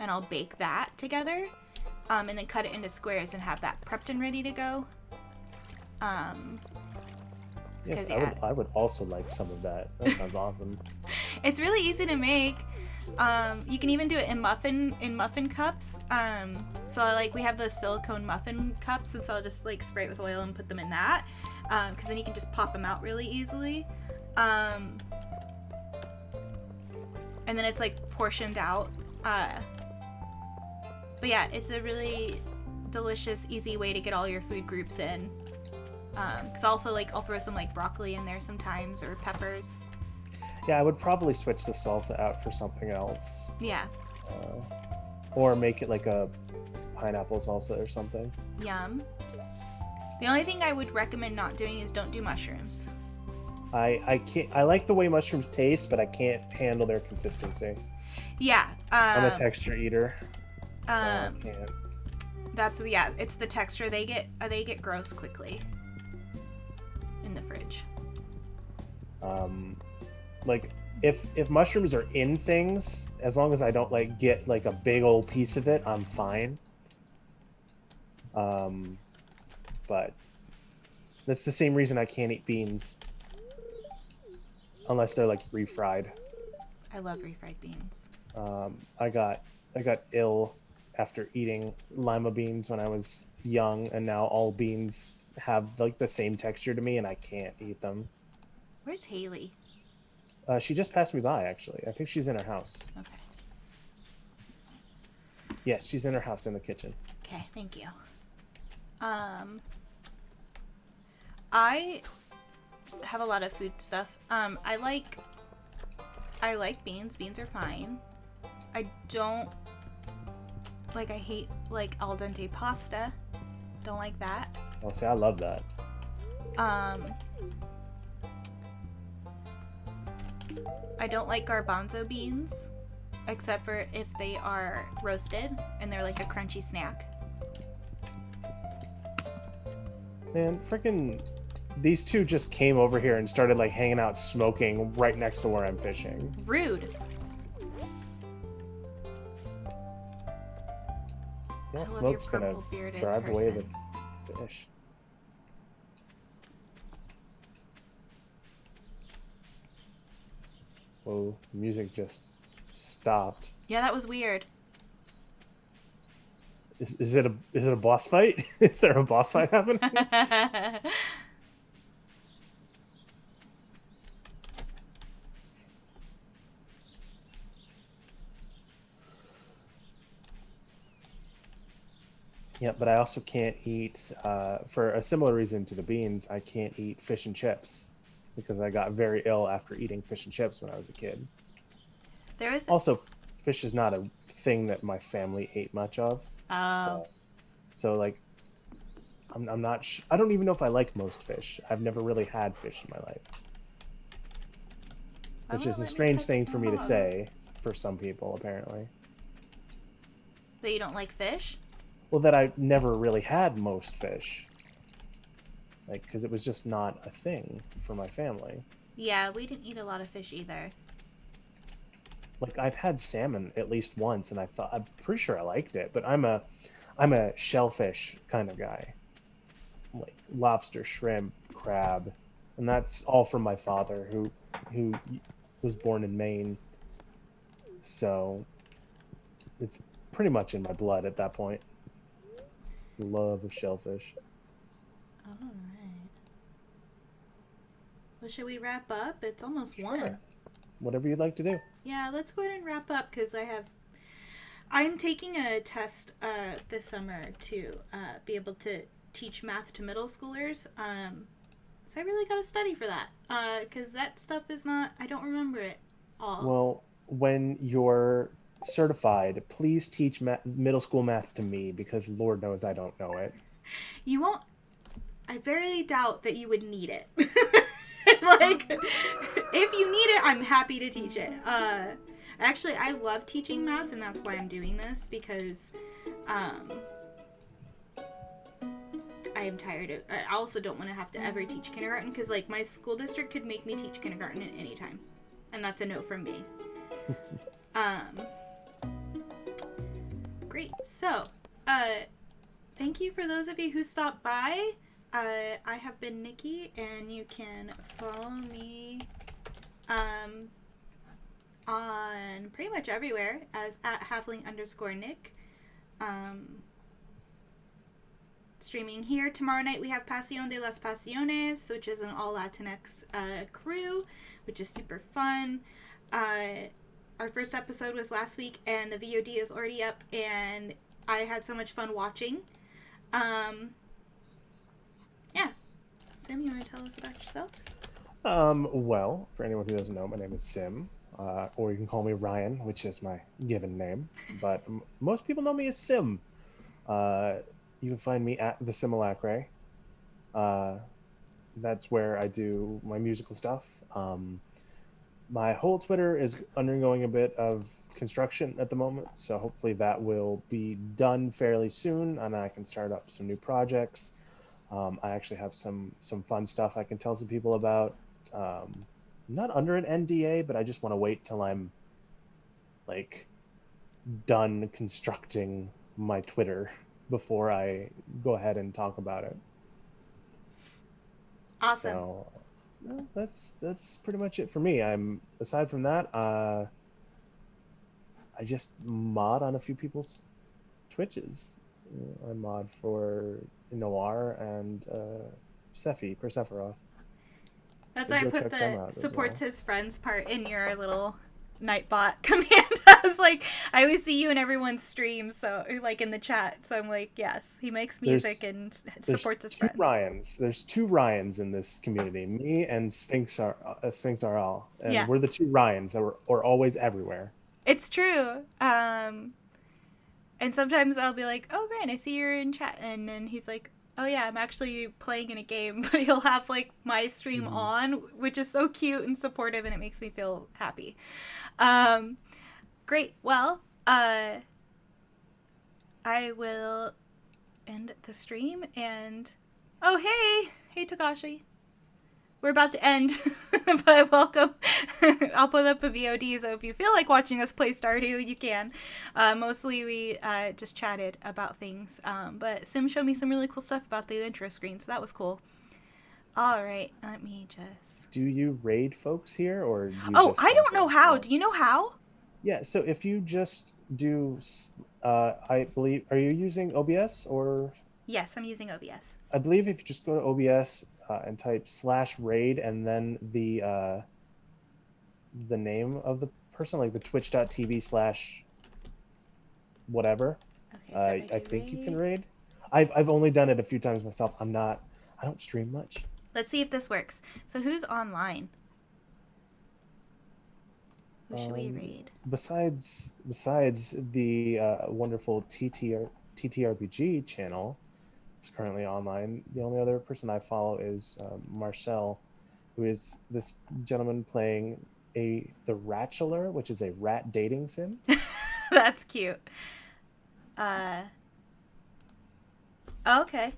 and I'll bake that together, and then cut it into squares and have that prepped and ready to go. yes, yeah. I would also like some of that. That sounds awesome. It's really easy to make. You can even do it in muffin cups. So like we have those silicone muffin cups, and so I'll just like spray it with oil and put them in that, because then you can just pop them out really easily. And then it's like portioned out. But yeah, it's a really delicious, easy way to get all your food groups in. Because also like I'll throw some like broccoli in there sometimes, or peppers. Yeah, I would probably switch the salsa out for something else. Yeah. Or make it like a pineapple salsa or something. Yum. The only thing I would recommend not doing is don't do mushrooms. I can't. I like the way mushrooms taste, but I can't handle their consistency. Yeah. I'm a texture eater, so I Um, can't. it's the texture. They get gross quickly in the fridge. Like if mushrooms are in things, as long as I don't like get like a big old piece of it, I'm fine. But that's the same reason I can't eat beans unless they're like refried. I love refried beans. I got ill after eating lima beans when I was young, and now all beans have like the same texture to me, and I can't eat them. Where's Haley? She just passed me by, actually. I think she's in her house. Okay. Yes, she's in her house in the kitchen. Okay, thank you. I have a lot of food stuff. I like beans. Beans are fine. I hate like al dente pasta. Don't like that. Oh, see, I love that. I don't like garbanzo beans, except for if they are roasted and they're like a crunchy snack. Man, freaking these two just came over here and started like hanging out smoking right next to where I'm fishing. Rude. Yeah, I love smoke's your gonna purple-bearded drive away person. the fish. Whoa, the music just stopped. Yeah, that was weird. Is it a boss fight? Is there a boss fight happening? Yeah, but I also can't eat, for a similar reason to the beans, I can't eat fish and chips because I got very ill after eating fish and chips when I was a kid. There was Also, fish is not a thing that my family ate much of. oh, So like, I'm not. I don't even know if I like most fish. I've never really had fish in my life, why which won't is a let me strange pet thing the for me to dog? say for some people, apparently. That you don't like fish? Well, that I never really had most fish, like because it was just not a thing for my family. Yeah, we didn't eat a lot of fish either. Like I've had salmon at least once, and I'm pretty sure I liked it, but I'm a shellfish kind of guy, like lobster, shrimp, crab, and that's all from my father, who was born in Maine. So it's pretty much in my blood at that point. Love of shellfish. All right. Well, should we wrap up? It's almost Sure. 1. Whatever you'd like to do. Yeah, let's go ahead and wrap up because I'm taking a test this summer to be able to teach math to middle schoolers. So I really got to study for that because that stuff is not, I don't remember it all. Well, when you're certified, please teach middle school math to me because Lord knows I don't know it. You won't, I very doubt that you would need it. Like, if you need it, I'm happy to teach it. Actually, I love teaching math, and that's why I'm doing this, because I am tired of, I also don't want to have to ever teach kindergarten, because, like, my school district could make me teach kindergarten at any time, and that's a no from me. Great. So, thank you for those of you who stopped by. I have been Nikki, and you can follow me on pretty much everywhere as at halfling_Nick. Um, Streaming here. Tomorrow night we have Pasión de las Pasiones, which is an all Latinx crew, which is super fun. Our first episode was last week, and the VOD is already up, and I had so much fun watching. Yeah. Sim, you want to tell us about yourself? Well, for anyone who doesn't know, my name is Sim, or you can call me Ryan, which is my given name. But most people know me as Sim. Uh, you can find me at the Simulacre. Uh, that's where I do my musical stuff. My whole Twitter is undergoing a bit of construction at the moment, so hopefully that will be done fairly soon, and I can start up some new projects. I actually have some fun stuff I can tell some people about. Um, not under an NDA, but I just want to wait till I'm like done constructing my Twitter before I go ahead and talk about it. Awesome. So that's pretty much it for me. I'm aside from that, I just mod on a few people's Twitches. I mod for Noir and Persephora. That's So why I go put check them the out as supports well. his friends part in your little Nightbot command. I was like, I always see you in everyone's streams, so like in the chat. So I'm like, yes, he makes music There's and there's supports his two friends. Ryans. There's two Ryans in this community. Me and Sphinx are all, and Yeah, we're the two Ryans that are always everywhere. it's true. And sometimes I'll be like, oh, Ryan, I see you're in chat. And then he's like, oh, yeah, I'm actually playing in a game. But he'll have like my stream Hmm. on, which is so cute and supportive, and it makes me feel happy. Um, Great. Well, I will end the stream and. Oh, hey! Hey, Takashi. We're about to end, but welcome. I'll put up a VOD, so if you feel like watching us play Stardew, you can. Mostly we just chatted about things, but Sim showed me some really cool stuff about the intro screen, so that was cool. All right, let me just. Do you raid folks here, or do you Oh, just I talk don't know amongst how. yourselves? Do you know how? Yeah. So if you just do, I believe, are you using OBS or? Yes, I'm using OBS. I believe if you just go to OBS and type /raid and then the name of the person, like the twitch.tv/ whatever, Okay, so if I I do think you can raid, raid. I've only done it a few times myself. I don't stream much. let's see if this works. So who's online? Who should we raid? Besides the wonderful TTRPG channel is currently online, the only other person I follow is Marcel, who is this gentleman playing the Ratchler, which is a rat dating sim. That's cute. Uh, okay.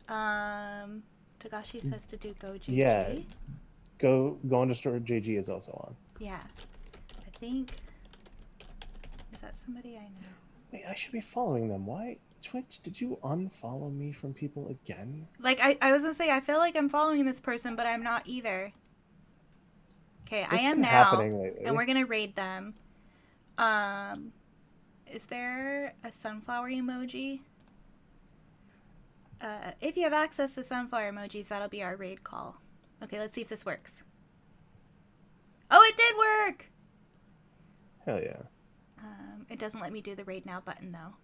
Tagashi says to do Go Yeah, JG. go underscore JG is also on. Yeah, I think. Is that somebody I know? Wait, I should be following them. Why? Twitch, did you unfollow me from people again? Like, I was gonna say, I feel like I'm following this person, but I'm not either. Okay, I What's am been now, happening and we're lately? gonna raid them. Um, is there a sunflower emoji? If you have access to sunflower emojis, that'll be our raid call. Okay, let's see if this works. Oh, it did work! Hell yeah. It doesn't let me do the raid now button, though.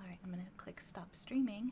Alright, I'm gonna click stop streaming.